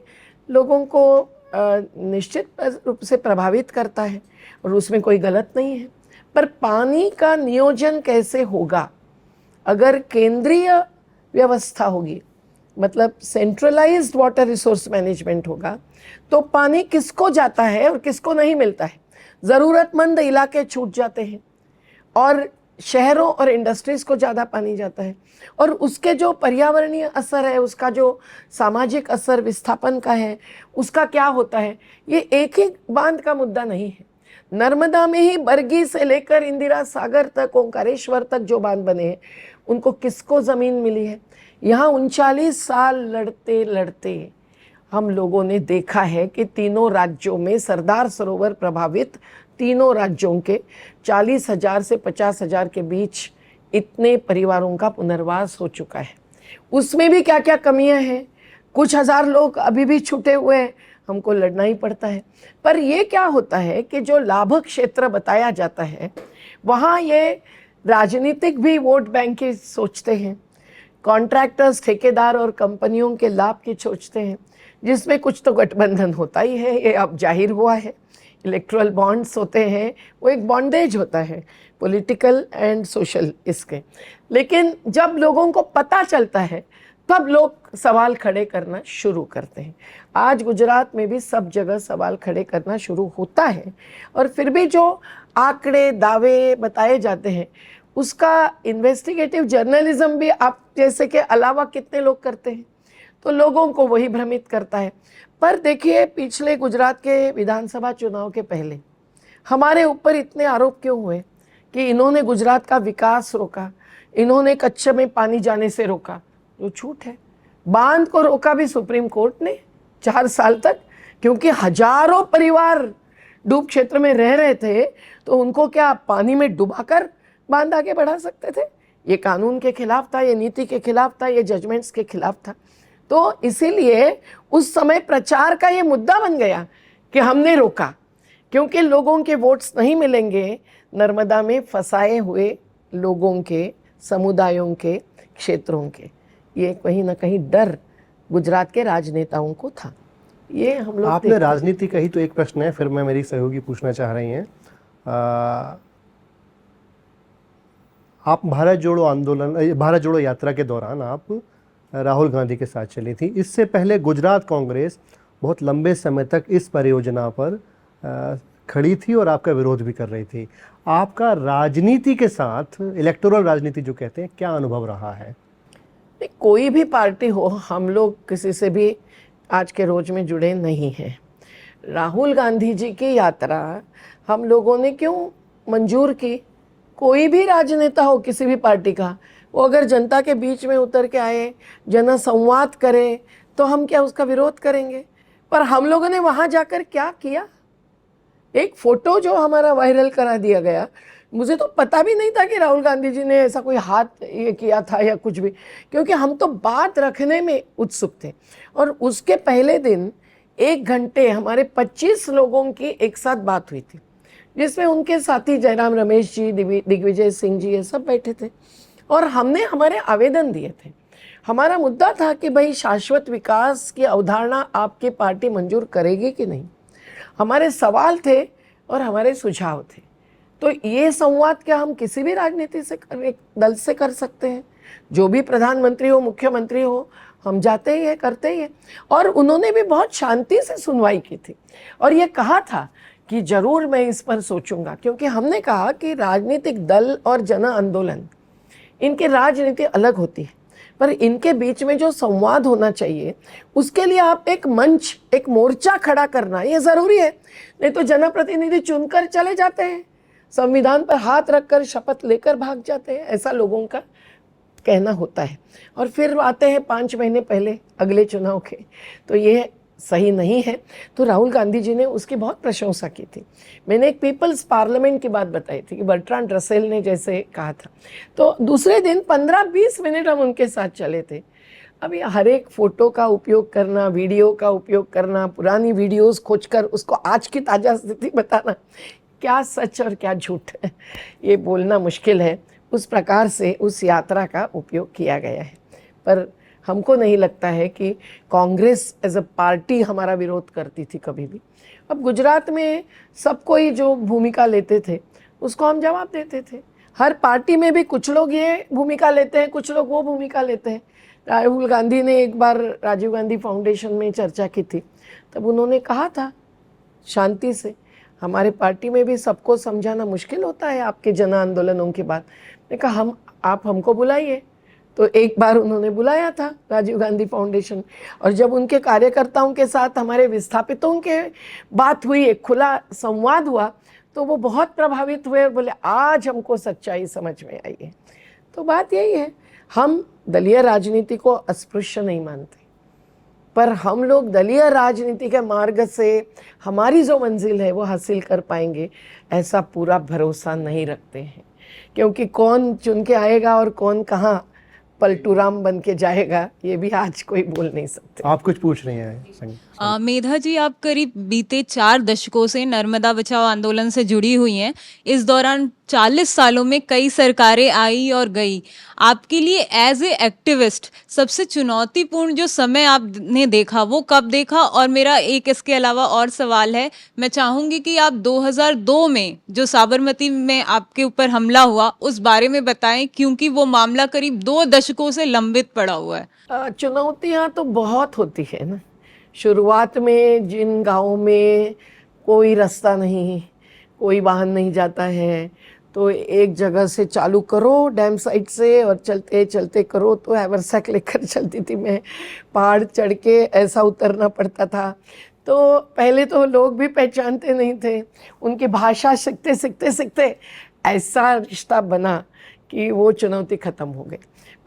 लोगों को निश्चित रूप से प्रभावित करता है और उसमें कोई गलत नहीं है। पर पानी का नियोजन कैसे होगा? अगर केंद्रीय व्यवस्था होगी, मतलब सेंट्रलाइज्ड वाटर रिसोर्स मैनेजमेंट होगा, तो पानी किसको जाता है और किसको नहीं मिलता है। ज़रूरतमंद इलाके छूट जाते हैं और शहरों और इंडस्ट्रीज़ को ज़्यादा पानी जाता है, और उसके जो पर्यावरणीय असर है, उसका जो सामाजिक असर विस्थापन का है, उसका क्या होता है। ये एक ही बांध का मुद्दा नहीं है। नर्मदा में ही बरगी से लेकर इंदिरा सागर तक, ओंकारेश्वर तक जो बांध बने हैं, उनको किसको ज़मीन मिली है? यहाँ 39 साल लड़ते लड़ते हम लोगों ने देखा है कि तीनों राज्यों में, सरदार सरोवर प्रभावित तीनों राज्यों के 40,000 से 50,000 के बीच इतने परिवारों का पुनर्वास हो चुका है। उसमें भी क्या क्या कमियां हैं, कुछ हज़ार लोग अभी भी छूटे हुए हैं, हमको लड़ना ही पड़ता है। पर ये क्या होता है कि जो लाभ क्षेत्र बताया जाता है, वहाँ ये राजनीतिक भी वोट बैंक की सोचते हैं, कॉन्ट्रैक्टर्स, ठेकेदार और कंपनियों के लाभ की सोचते हैं, जिसमें कुछ तो गठबंधन होता ही है। ये अब जाहिर हुआ है। इलेक्ट्रल बॉन्ड्स होते हैं, वो एक बॉन्डेज होता है, पॉलिटिकल एंड सोशल इसके। लेकिन जब लोगों को पता चलता है तब लोग सवाल खड़े करना शुरू करते हैं। आज गुजरात में भी सब जगह सवाल खड़े करना शुरू होता है, और फिर भी जो आंकड़े दावे बताए जाते हैं उसका इन्वेस्टिगेटिव जर्नलिज्म भी आप जैसे के अलावा कितने लोग करते हैं, तो लोगों को वही भ्रमित करता है। पर देखिए, पिछले गुजरात के विधानसभा चुनाव के पहले हमारे ऊपर इतने आरोप क्यों हुए कि इन्होंने गुजरात का विकास रोका, इन्होंने कच्छ में पानी जाने से रोका? जो झूठ है। बांध को रोका भी सुप्रीम कोर्ट ने 4 साल तक, क्योंकि हजारों परिवार डूब क्षेत्र में रह रहे थे, तो उनको क्या पानी में डुबाकर बांध आगे बढ़ा सकते थे? ये कानून के खिलाफ था, ये नीति के खिलाफ था, ये जजमेंट्स के खिलाफ था। तो इसीलिए उस समय प्रचार का ये मुद्दा बन गया कि हमने रोका, क्योंकि लोगों के वोट्स नहीं मिलेंगे नर्मदा में फंसाए हुए लोगों के, समुदायों के, क्षेत्रों के। ये कहीं ना कहीं डर गुजरात के राजनेताओं को था। ये हम लोग आपने राजनीति का ही तो एक प्रश्न है, फिर मैं मेरी सहयोगी पूछना चाह रही हैं। आप भारत जोड़ो आंदोलन, भारत जोड़ो यात्रा के दौरान आप राहुल गांधी के साथ चली थी। इससे पहले गुजरात कांग्रेस बहुत लंबे समय तक इस परियोजना पर खड़ी थी और आपका विरोध भी कर रही थी। आपका राजनीति के साथ, इलेक्टोरल राजनीति जो कहते हैं, क्या अनुभव रहा है? कोई भी पार्टी हो, हम लोग किसी से भी आज के रोज में जुड़े नहीं हैं। राहुल गांधी जी की यात्रा हम लोगों ने क्यों मंजूर की? कोई भी राजनेता हो किसी भी पार्टी का, वो अगर जनता के बीच में उतर के आए, जनसंवाद करे, तो हम क्या उसका विरोध करेंगे? पर हम लोगों ने वहाँ जाकर क्या किया? एक फोटो जो हमारा वायरल करा दिया गया, मुझे तो पता भी नहीं था कि राहुल गांधी जी ने ऐसा कोई हाथ ये किया था या कुछ भी, क्योंकि हम तो बात रखने में उत्सुक थे। और उसके पहले दिन 1 घंटे हमारे 25 लोगों की एक साथ बात हुई थी, जिसमें उनके साथी जयराम रमेश जी, दिग्विजय सिंह जी, ये सब बैठे थे। और हमने हमारे आवेदन दिए थे। हमारा मुद्दा था कि भाई शाश्वत विकास की अवधारणा आपकी पार्टी मंजूर करेगी कि नहीं। हमारे सवाल थे और हमारे सुझाव थे। तो ये संवाद क्या हम किसी भी राजनीति से दल से कर सकते हैं? जो भी प्रधानमंत्री हो, मुख्यमंत्री हो, हम जाते ही है, करते ही है। और उन्होंने भी बहुत शांति से सुनवाई की थी और ये कहा था कि जरूर मैं इस पर सोचूंगा, क्योंकि हमने कहा कि राजनीतिक दल और जन आंदोलन, इनकी राजनीति अलग होती है, पर इनके बीच में जो संवाद होना चाहिए उसके लिए आप एक मंच, एक मोर्चा खड़ा करना ये ज़रूरी है। नहीं तो जनप्रतिनिधि चुनकर चले जाते हैं, संविधान पर हाथ रखकर शपथ लेकर भाग जाते हैं, ऐसा लोगों का कहना होता है। और फिर आते हैं 5 महीने पहले अगले चुनाव के, तो ये सही नहीं है। तो राहुल गांधी जी ने उसकी बहुत प्रशंसा की थी। मैंने एक पीपल्स पार्लियामेंट की बात बताई थी कि बर्ट्रांड रसेल ने जैसे कहा था, तो दूसरे दिन 15-20 मिनट हम उनके साथ चले थे। अभी हर एक फ़ोटो का उपयोग करना, वीडियो का उपयोग करना, पुरानी वीडियोस खोजकर उसको आज की ताज़ा स्थिति बताना, क्या सच और क्या झूठ है ये बोलना मुश्किल है। उस प्रकार से उस यात्रा का उपयोग किया गया है। पर हमको नहीं लगता है कि कांग्रेस एज अ पार्टी हमारा विरोध करती थी कभी भी। अब गुजरात में सब कोई जो भूमिका लेते थे उसको हम जवाब देते थे। हर पार्टी में भी कुछ लोग ये भूमिका लेते हैं, कुछ लोग वो भूमिका लेते हैं। राहुल गांधी ने एक बार राजीव गांधी फाउंडेशन में चर्चा की थी, तब उन्होंने कहा था शांति से, हमारे पार्टी में भी सबको समझाना मुश्किल होता है आपके जन आंदोलनों के बाद। मैंने कहा आप हमको बुलाइए। तो एक बार उन्होंने बुलाया था राजीव गांधी फाउंडेशन, और जब उनके कार्यकर्ताओं के साथ हमारे विस्थापितों के बात हुई, एक खुला संवाद हुआ, तो वो बहुत प्रभावित हुए और बोले आज हमको सच्चाई समझ में आई है। तो बात यही है, हम दलीय राजनीति को अस्पृश्य नहीं मानते, पर हम लोग दलीय राजनीति के मार्ग से हमारी जो मंजिल है वो हासिल कर पाएंगे ऐसा पूरा भरोसा नहीं रखते हैं, क्योंकि कौन चुन के आएगा और कौन कहाँ पलटूराम बन के जाएगा ये भी आज कोई बोल नहीं सकते। आप कुछ पूछ रहे हैं? मेधा जी, आप करीब बीते 4 दशकों से नर्मदा बचाओ आंदोलन से जुड़ी हुई हैं। इस दौरान 40 सालों में कई सरकारें आई और गई। आपके लिए एज ए एक्टिविस्ट सबसे चुनौतीपूर्ण जो समय आपने देखा वो कब देखा? और मेरा एक इसके अलावा और सवाल है, मैं चाहूँगी कि आप 2002 में जो साबरमती में आपके ऊपर हमला हुआ उस बारे में बताएं, क्योंकि वो मामला करीब 2 दशकों से लंबित पड़ा हुआ है। चुनौतियाँ तो बहुत होती है ना। शुरुआत में जिन गाँवों में कोई रास्ता नहीं, कोई वाहन नहीं जाता है, तो एक जगह से चालू करो डैम साइड से और चलते चलते करो, तो हैवरसैक लेकर चलती थी मैं, पहाड़ चढ़ के ऐसा उतरना पड़ता था। तो पहले तो लोग भी पहचानते नहीं थे, उनकी भाषा सीखते सीखते सीखते ऐसा रिश्ता बना कि वो चुनौती ख़त्म हो गई।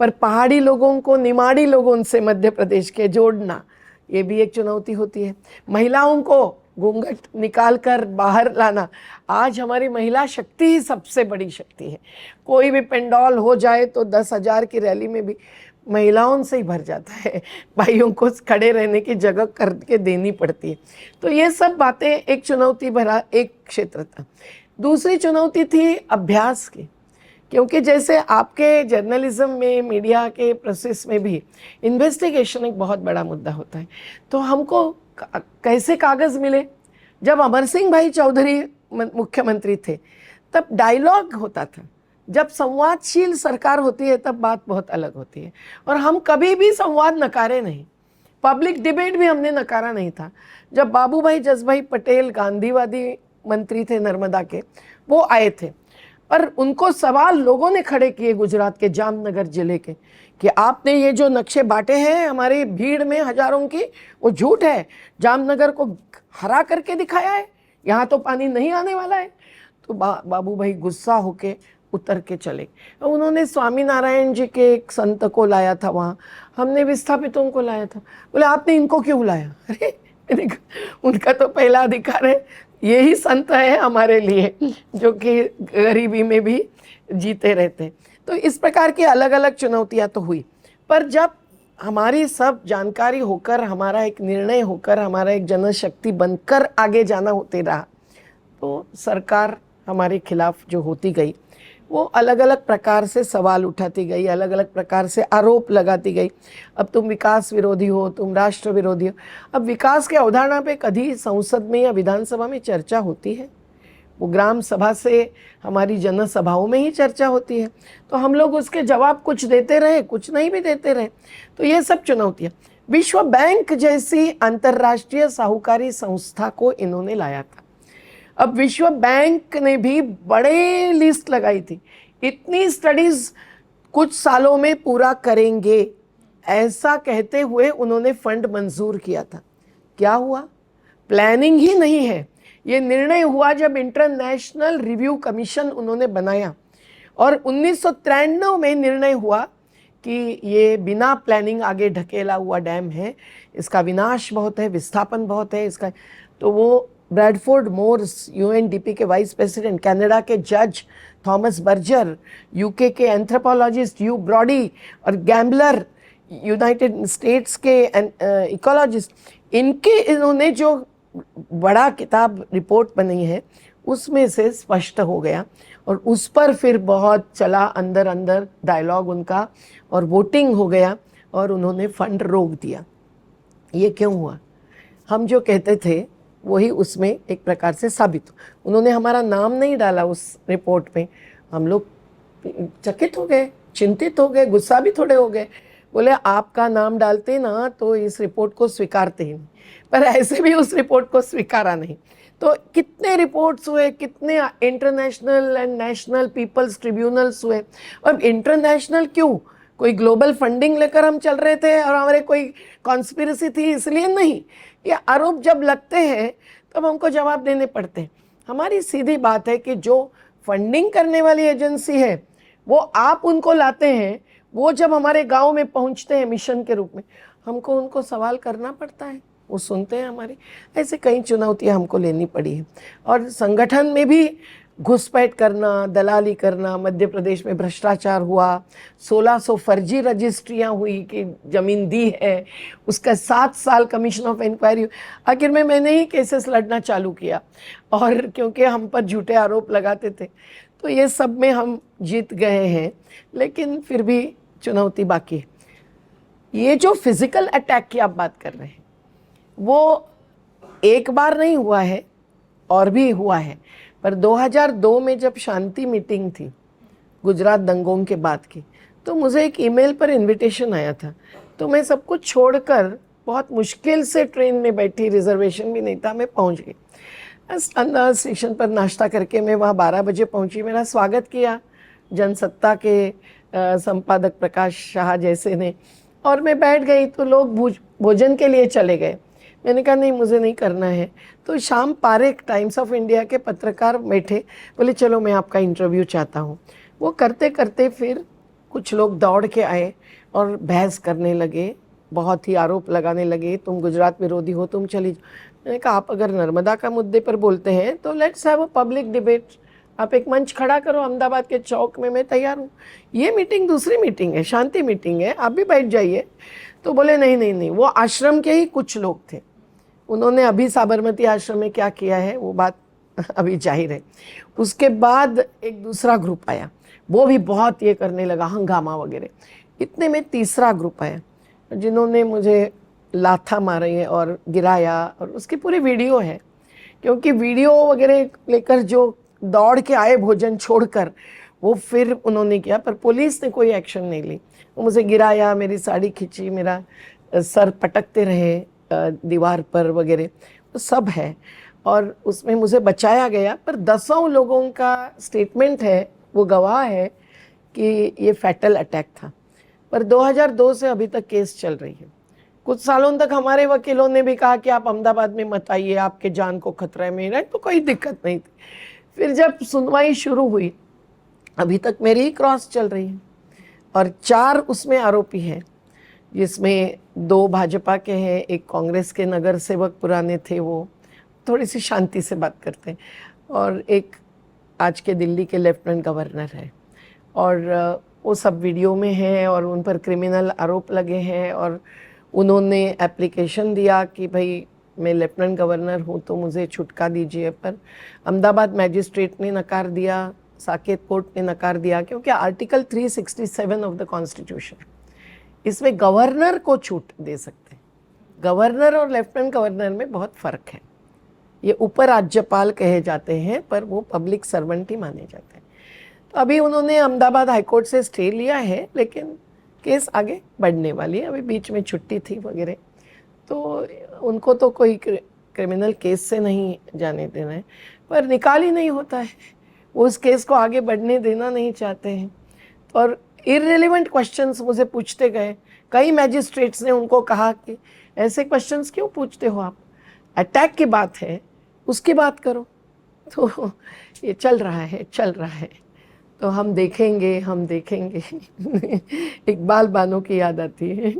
पर पहाड़ी लोगों को निमाड़ी लोगों से मध्य प्रदेश के जोड़ना ये भी एक चुनौती होती है। महिलाओं को घूंघट निकाल कर बाहर लाना, आज हमारी महिला शक्ति ही सबसे बड़ी शक्ति है। कोई भी पेंडॉल हो जाए तो 10,000 की रैली में भी महिलाओं से ही भर जाता है, भाइयों को खड़े रहने की जगह करके देनी पड़ती है। तो ये सब बातें एक चुनौती भरा एक क्षेत्र था। दूसरी चुनौती थी अभ्यास की, क्योंकि जैसे आपके जर्नलिज्म में, मीडिया के प्रोसेस में भी इन्वेस्टिगेशन एक बहुत बड़ा मुद्दा होता है। तो हमको कैसे कागज़ मिले? जब अमर सिंह भाई चौधरी मुख्यमंत्री थे तब डायलॉग होता था, जब संवादशील सरकार होती है तब बात बहुत अलग होती है। और हम कभी भी संवाद नकारे नहीं, पब्लिक डिबेट भी हमने नकारा नहीं था। जब बाबू भाई जसभाई पटेल गांधीवादी मंत्री थे नर्मदा के, वो आए थे, पर उनको सवाल लोगों ने खड़े किए गुजरात के जामनगर जिले के कि आपने ये जो नक्शे बांटे हैं हमारी भीड़ में हजारों की, वो झूठ है, जामनगर को हरा करके दिखाया है, यहाँ तो पानी नहीं आने वाला है। तो बाबू भाई गुस्सा होके उतर के चले। उन्होंने स्वामी नारायण जी के एक संत को लाया था वहाँ, हमने विस्थापितों को लाया था। बोले आपने इनको क्यों बुलाया? अरे मैंने कहा उनका तो पहला अधिकार है, यही संत है हमारे लिए जो कि गरीबी में भी जीते रहते। तो इस प्रकार की अलग अलग चुनौतियाँ तो हुई, पर जब हमारी सब जानकारी होकर, हमारा एक निर्णय होकर, हमारा एक जनशक्ति बनकर आगे जाना होते रहा, तो सरकार हमारे खिलाफ जो होती गई वो अलग अलग प्रकार से सवाल उठाती गई, अलग अलग प्रकार से आरोप लगाती गई। अब तुम विकास विरोधी हो, तुम राष्ट्र विरोधी हो। अब विकास के अवधारणा पे कभी संसद में या विधानसभा में चर्चा होती है? वो ग्राम सभा से हमारी जनसभाओं में ही चर्चा होती है। तो हम लोग उसके जवाब कुछ देते रहे, कुछ नहीं भी देते रहे। तो ये सब चुनौतियाँ। विश्व बैंक जैसी अंतर्राष्ट्रीय साहूकारी संस्था को इन्होंने लाया था। अब विश्व बैंक ने भी बड़े लिस्ट लगाई थी, इतनी स्टडीज कुछ सालों में पूरा करेंगे, ऐसा कहते हुए उन्होंने फंड मंजूर किया था। क्या हुआ? प्लानिंग ही नहीं है। ये निर्णय हुआ जब इंटरनेशनल रिव्यू कमीशन उन्होंने बनाया, और 1993 में निर्णय हुआ कि ये बिना प्लानिंग आगे ढकेला हुआ डैम है, इसका विनाश बहुत है, विस्थापन बहुत है इसका। तो वो ब्रैडफोर्ड मोर्स, यूएनडीपी के वाइस प्रेसिडेंट, कनाडा के जज थॉमस बर्जर, यूके के एंथ्रोपोलॉजिस्ट यू ब्रॉडी और गैम्बलर, यूनाइटेड स्टेट्स के इकोलॉजिस्ट, इन्होंने जो बड़ा किताब रिपोर्ट बनी है उसमें से स्पष्ट हो गया, और उस पर फिर बहुत चला अंदर अंदर डायलॉग उनका, और वोटिंग हो गया और उन्होंने फंड रोक दिया। ये क्यों हुआ? हम जो कहते थे वही उसमें एक प्रकार से साबित हो। उन्होंने हमारा नाम नहीं डाला उस रिपोर्ट में, हम लोग चकित हो गए, चिंतित हो गए, गुस्सा भी थोड़े हो गए। बोले आपका नाम डालते ना तो इस रिपोर्ट को स्वीकारते ही नहीं, पर ऐसे भी उस रिपोर्ट को स्वीकारा नहीं। तो कितने रिपोर्ट्स हुए, कितने international and national peoples tribunals हुए। अब इंटरनेशनल क्यों? कोई ग्लोबल फंडिंग लेकर हम चल रहे थे और हमारे कोई कॉन्स्पिरेसी थी इसलिए नहीं। ये आरोप जब लगते हैं तब हमको जवाब देने पड़ते हैं। हमारी सीधी बात है कि जो फंडिंग करने वाली एजेंसी है वो आप उनको लाते हैं, वो जब हमारे गांव में पहुंचते हैं मिशन के रूप में, हमको उनको सवाल करना पड़ता है, वो सुनते हैं हमारी। ऐसे कई चुनौतियां हमको लेनी पड़ी है। और संगठन में भी घुसपैठ करना, दलाली करना, मध्य प्रदेश में भ्रष्टाचार हुआ, 1600 फर्जी रजिस्ट्रियां हुई कि ज़मीन दी है, उसका 7 साल कमीशन ऑफ इंक्वायरी। आखिर में मैंने ही केसेस लड़ना चालू किया, और क्योंकि हम पर झूठे आरोप लगाते थे, तो ये सब में हम जीत गए हैं, लेकिन फिर भी चुनौती बाकी है। ये जो फिज़िकल अटैक की आप बात कर रहे हैं वो एक बार नहीं हुआ है, और भी हुआ है। पर 2002 में जब शांति मीटिंग थी गुजरात दंगों के बाद की, तो मुझे एक ईमेल पर इनविटेशन आया था। तो मैं सब कुछ छोड़कर बहुत मुश्किल से ट्रेन में बैठी, रिजर्वेशन भी नहीं था, मैं पहुंच गई। अंदर स्टेशन पर नाश्ता करके मैं वहाँ 12 बजे पहुंची। मेरा स्वागत किया जनसत्ता के संपादक प्रकाश शाह जैसे ने, और मैं बैठ गई। तो लोग भोजन के लिए चले गए। मैंने कहा नहीं, मुझे नहीं करना है। तो शाम पारेख टाइम्स ऑफ इंडिया के पत्रकार बैठे, बोले चलो मैं आपका इंटरव्यू चाहता हूँ। वो करते करते फिर कुछ लोग दौड़ के आए और बहस करने लगे, बहुत ही आरोप लगाने लगे, तुम गुजरात विरोधी हो, तुम चली जाओ। मैंने कहा आप अगर नर्मदा का मुद्दे पर बोलते हैं तो let's have a public debate, आप एक मंच खड़ा करो अहमदाबाद के चौक में, मैं तैयार हूँ। ये मीटिंग दूसरी मीटिंग है, शांति मीटिंग है, आप भी बैठ जाइए। तो बोले नहीं नहीं नहीं, वो आश्रम के ही कुछ लोग थे, उन्होंने अभी साबरमती आश्रम में क्या किया है वो बात अभी जाहिर है। उसके बाद एक दूसरा ग्रुप आया, वो भी बहुत ये करने लगा, हंगामा वगैरह। इतने में तीसरा ग्रुप आया जिन्होंने मुझे लाथा मारे और गिराया, और उसकी पूरी वीडियो है, क्योंकि वीडियो वगैरह लेकर जो दौड़ के आए भोजन छोड़कर, वो फिर उन्होंने किया, पर पुलिस ने कोई एक्शन नहीं ली। वो मुझे गिराया, मेरी साड़ी खींची, मेरा सर पटकते रहे दीवार पर वगैरह। सब है और उसमें मुझे बचाया गया, पर दसों लोगों का स्टेटमेंट है, वो गवाह है कि ये फैटल अटैक था। पर 2002 से अभी तक केस चल रही है। कुछ सालों तक हमारे वकीलों ने भी कहा कि आप अहमदाबाद में मत आइए, आपके जान को खतरा है। मेरा तो कोई दिक्कत नहीं थी। फिर जब सुनवाई शुरू हुई, अभी तक मेरी ही क्रॉस चल रही है और 4 उसमें आरोपी हैं, जिसमें 2 भाजपा के हैं, एक कांग्रेस के नगर सेवक पुराने थे, वो थोड़ी सी शांति से बात करते हैं, और एक आज के दिल्ली के लेफ्टिनेंट गवर्नर है। और वो सब वीडियो में है और उन पर क्रिमिनल आरोप लगे हैं और उन्होंने एप्लीकेशन दिया कि भाई मैं लेफ्टिनेंट गवर्नर हूँ तो मुझे छुटका दीजिए, पर अहमदाबाद मैजिस्ट्रेट ने नकार दिया, साकेत कोर्ट ने नकार दिया, क्योंकि आर्टिकल 367 ऑफ द कॉन्स्टिट्यूशन इसमें गवर्नर को छूट दे सकते हैं। गवर्नर और लेफ्टिनेंट गवर्नर में बहुत फ़र्क है। ये उप राज्यपाल कहे जाते हैं पर वो पब्लिक सर्वेंट ही माने जाते हैं। तो अभी उन्होंने अहमदाबाद हाईकोर्ट से स्टे लिया है, लेकिन केस आगे बढ़ने वाली है। अभी बीच में छुट्टी थी वगैरह, तो उनको तो कोई क्रिमिनल केस से नहीं जाने देना है, पर निकाल ही नहीं होता है। वो उस केस को आगे बढ़ने देना नहीं चाहते हैं और इररिलेवेंट क्वेश्चंस मुझे पूछते गए। कई मैजिस्ट्रेट्स ने उनको कहा कि ऐसे क्वेश्चंस क्यों पूछते हो आप, अटैक की बात है उसकी बात करो। तो ये चल रहा है। तो हम देखेंगे इकबाल बानो की याद आती है।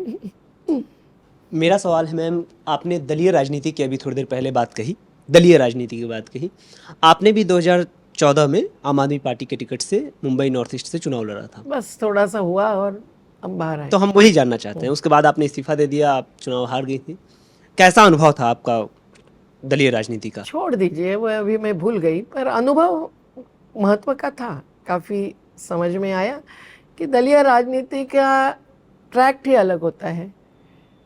मेरा सवाल है मैम, आपने दलीय राजनीति की अभी थोड़ी देर पहले बात कही, दलीय राजनीति की बात कही। आपने भी 2014 में आम आदमी पार्टी के टिकट से मुंबई नॉर्थ ईस्ट से चुनाव लड़ा था। बस थोड़ा सा हुआ और हम बाहर आए। तो हम वही जानना चाहते हैं, उसके बाद आपने इस्तीफा दे दिया, आप चुनाव हार गई थी। कैसा अनुभव था आपका दलीय राजनीति का? छोड़ दीजिए, वो अभी मैं भूल गई, पर अनुभव महत्व का था। काफ़ी समझ में आया कि दलीय राजनीति का ट्रैक्ट ही अलग होता है,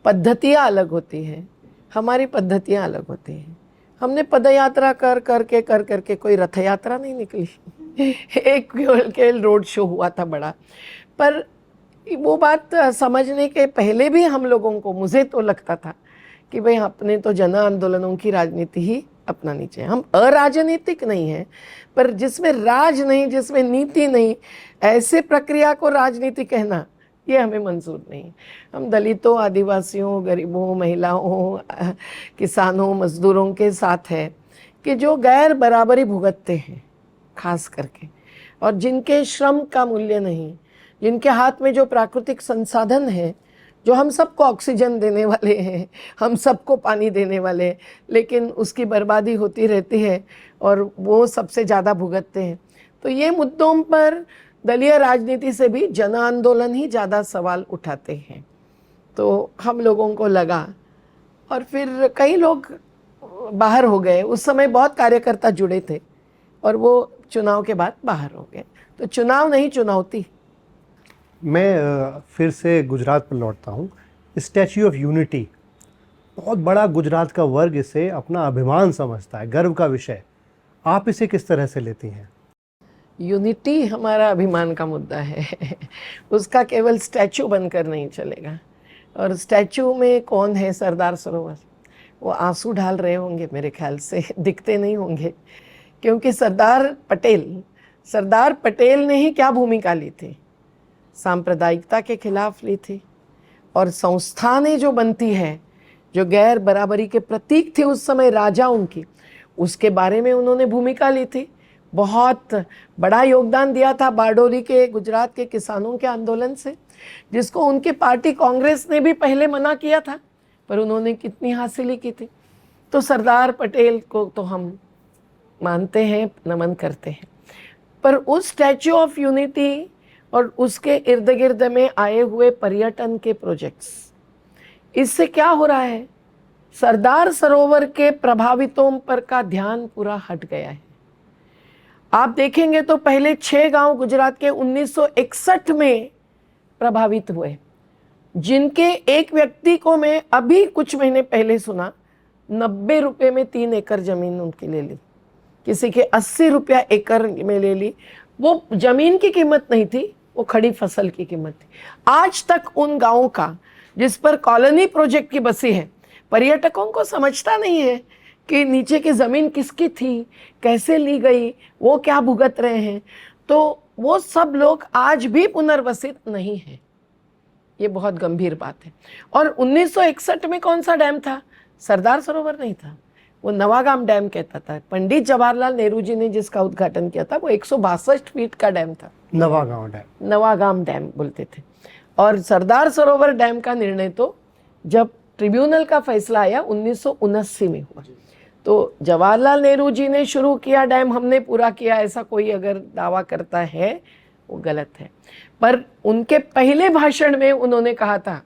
पद्धतियाँ अलग होती हैं, हमारी पद्धतियाँ अलग होती हैं। हमने पदयात्रा कर करके कोई रथ यात्रा नहीं निकली। एक केवल रोड शो हुआ था बड़ा, पर वो बात समझने के पहले भी हम लोगों को, मुझे तो लगता था कि भाई अपने तो जन आंदोलनों की राजनीति ही अपनानी चाहिए। हम अराजनीतिक नहीं हैं, पर जिसमें राज नहीं, जिसमें नीति नहीं, ऐसे प्रक्रिया को राजनीति कहना ये हमें मंजूर नहीं। हम दलितों, आदिवासियों, गरीबों, महिलाओं, किसानों, मजदूरों के साथ है कि जो गैर बराबरी भुगतते हैं खास करके, और जिनके श्रम का मूल्य नहीं, जिनके हाथ में जो प्राकृतिक संसाधन है, जो हम सबको ऑक्सीजन देने वाले हैं, हम सबको पानी देने वाले हैं, लेकिन उसकी बर्बादी होती रहती है और वो सबसे ज़्यादा भुगतते हैं। तो ये मुद्दों पर दलीय राजनीति से भी जन आंदोलन ही ज़्यादा सवाल उठाते हैं। तो हम लोगों को लगा, और फिर कई लोग बाहर हो गए। उस समय बहुत कार्यकर्ता जुड़े थे और वो चुनाव के बाद बाहर हो गए। तो चुनाव नहीं, चुनौती। मैं फिर से गुजरात पर लौटता हूँ। स्टैच्यू ऑफ यूनिटी, बहुत बड़ा गुजरात का वर्ग इसे अपना अभिमान समझता है, गर्व का विषय। आप इसे किस तरह से लेती हैं? यूनिटी हमारा अभिमान का मुद्दा है। उसका केवल स्टैचू बनकर नहीं चलेगा। और स्टैचू में कौन है? सरदार सरोवर। वो आंसू ढाल रहे होंगे मेरे ख्याल से, दिखते नहीं होंगे, क्योंकि सरदार पटेल ने ही क्या भूमिका ली थी? सांप्रदायिकता के खिलाफ ली थी। और संस्थानें जो बनती है, जो गैर बराबरी के प्रतीक थे उस समय राजाओं की, उसके बारे में उन्होंने भूमिका ली थी। बहुत बड़ा योगदान दिया था बारडोली के, गुजरात के किसानों के आंदोलन से, जिसको उनकी पार्टी कांग्रेस ने भी पहले मना किया था, पर उन्होंने कितनी हासिली की थी। तो सरदार पटेल को तो हम मानते हैं, नमन करते हैं। पर उस स्टैच्यू ऑफ यूनिटी और उसके इर्द गिर्द में आए हुए पर्यटन के प्रोजेक्ट्स, इससे क्या हो रहा है? सरदार सरोवर के प्रभावितों पर का ध्यान पूरा हट गया है। आप देखेंगे तो पहले 6 गांव गुजरात के 1961 में प्रभावित हुए, जिनके एक व्यक्ति को मैं अभी कुछ महीने पहले सुना 90 रुपये में 3 एकड़ जमीन उनकी ले ली, किसी के 80 रुपया एकड़ में ले ली। वो जमीन की कीमत नहीं थी, वो खड़ी फसल की कीमत थी। आज तक उन गांवों का, जिस पर कॉलोनी प्रोजेक्ट की बसी है, पर्यटकों को समझता नहीं है कि नीचे की ज़मीन किसकी थी, कैसे ली गई, वो क्या भुगत रहे हैं, तो वो सब लोग आज भी पुनर्वसित नहीं हैं। ये बहुत गंभीर बात है। और 1961 में कौन सा डैम था? सरदार सरोवर नहीं था, वो नवागाम डैम कहता था। पंडित जवाहरलाल नेहरू जी ने जिसका उद्घाटन किया था वो 162 फीट का डैम था, नवागाम डैम बोलते थे। और सरदार सरोवर डैम का निर्णय तो जब ट्रिब्यूनल का फैसला आया 1979 में हुआ। तो जवाहरलाल नेहरू जी ने शुरू किया डैम, हमने पूरा किया, ऐसा कोई अगर दावा करता है वो गलत है। पर उनके पहले भाषण में उन्होंने कहा था,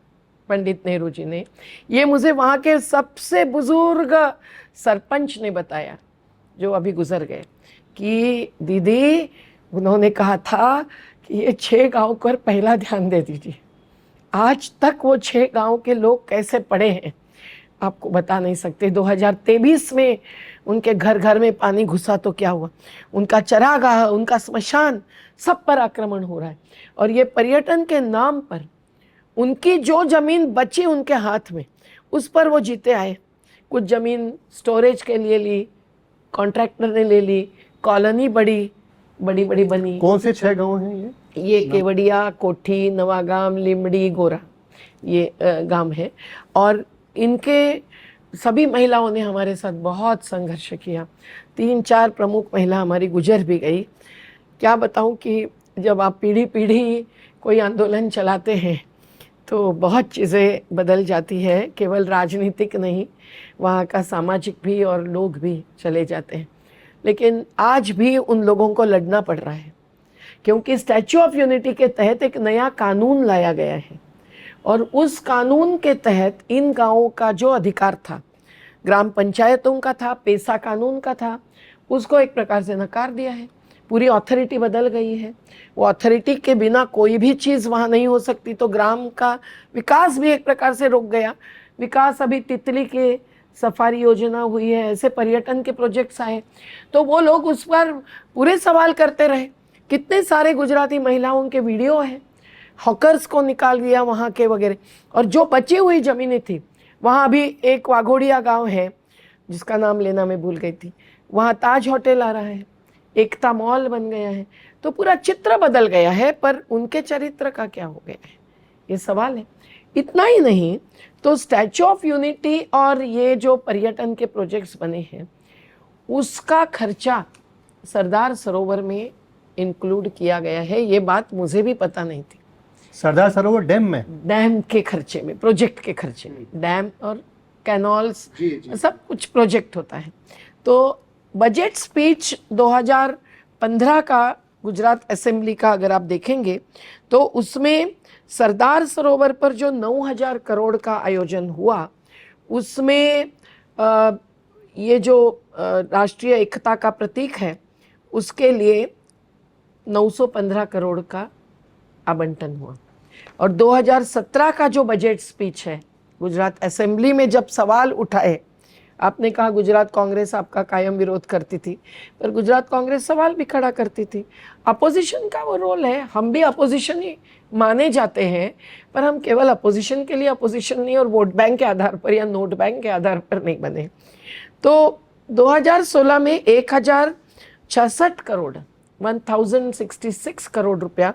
पंडित नेहरू जी ने, ये मुझे वहाँ के सबसे बुजुर्ग सरपंच ने बताया जो अभी गुजर गए, कि दीदी, उन्होंने कहा था कि ये 6 गांव पर पहला ध्यान दे दीजिए। आज तक वो 6 गांव के लोग कैसे पड़े हैं आपको बता नहीं सकते। 2023 में उनके घर घर में पानी घुसा तो क्या हुआ, उनका चरागाह, उनका स्मशान, सब पर आक्रमण हो रहा है। और ये पर्यटन के नाम पर उनकी जो ज़मीन बची उनके हाथ में, उस पर वो जीते आए। कुछ ज़मीन स्टोरेज के लिए ली, कॉन्ट्रैक्टर ने ले ली, कॉलोनी बड़ी बनी। कौन से 6 गांव हैं ये केवड़िया, कोठी, नवागाम, लिमड़ी, गोरा, ये गांव है। और इनके सभी महिलाओं ने हमारे साथ बहुत संघर्ष किया। 3-4 प्रमुख महिला हमारी गुजर भी गई। क्या बताऊं कि जब आप पीढ़ी कोई आंदोलन चलाते हैं तो बहुत चीज़ें बदल जाती है, केवल राजनीतिक नहीं, वहाँ का सामाजिक भी, और लोग भी चले जाते हैं। लेकिन आज भी उन लोगों को लड़ना पड़ रहा है, क्योंकि स्टैच्यू ऑफ यूनिटी के तहत एक नया कानून लाया गया है। और उस कानून के तहत इन गांवों का जो अधिकार था, ग्राम पंचायतों का था, पेशा कानून का था, उसको एक प्रकार से नकार दिया है। पूरी अथॉरिटी बदल गई है। वो अथॉरिटी के बिना कोई भी चीज़ वहाँ नहीं हो सकती। तो ग्राम का विकास भी एक प्रकार से रुक गया। विकास अभी तितली के सफारी योजना हुई है, ऐसे पर्यटन के प्रोजेक्ट्स आए, तो वो लोग उस पर पूरे सवाल करते रहे। कितने सारे गुजराती महिलाओं के वीडियो हैं, हॉकर्स को निकाल दिया वहाँ के वगैरह। और जो बची हुई ज़मीनें थी, वहाँ अभी एक वाघोड़िया गांव है जिसका नाम लेना मैं भूल गई थी, वहाँ ताज होटल आ रहा है, एकता मॉल बन गया है। तो पूरा चित्र बदल गया है, पर उनके चरित्र का क्या हो गया है, ये सवाल है। इतना ही नहीं तो स्टैच्यू ऑफ यूनिटी और ये जो पर्यटन के प्रोजेक्ट्स बने हैं, उसका खर्चा सरदार सरोवर में इंक्लूड किया गया है। ये बात मुझे भी पता नहीं थी। सरदार सरोवर डैम के खर्चे में, प्रोजेक्ट के खर्चे में, डैम और कैनॉल्स, सब कुछ प्रोजेक्ट होता है। तो बजट स्पीच 2015 का गुजरात असेंबली का अगर आप देखेंगे तो उसमें सरदार सरोवर पर जो 9,000 करोड़ का आयोजन हुआ, उसमें ये जो राष्ट्रीय एकता का प्रतीक है उसके लिए 915 करोड़ का आवंटन हुआ। और 2017 का जो बजट स्पीच है गुजरात असेंबली में, जब सवाल उठाए, आपने कहा गुजरात कांग्रेस आपका कायम विरोध करती थी, पर गुजरात कांग्रेस सवाल भी खड़ा करती थी। अपोजिशन का वो रोल है, हम भी अपोजिशन ही माने जाते हैं, पर हम केवल अपोजिशन के लिए अपोजिशन नहीं और वोट बैंक के आधार पर या नोट बैंक के आधार पर नहीं बने। तो 2016 में 1066 करोड़ 1066 करोड़ रुपया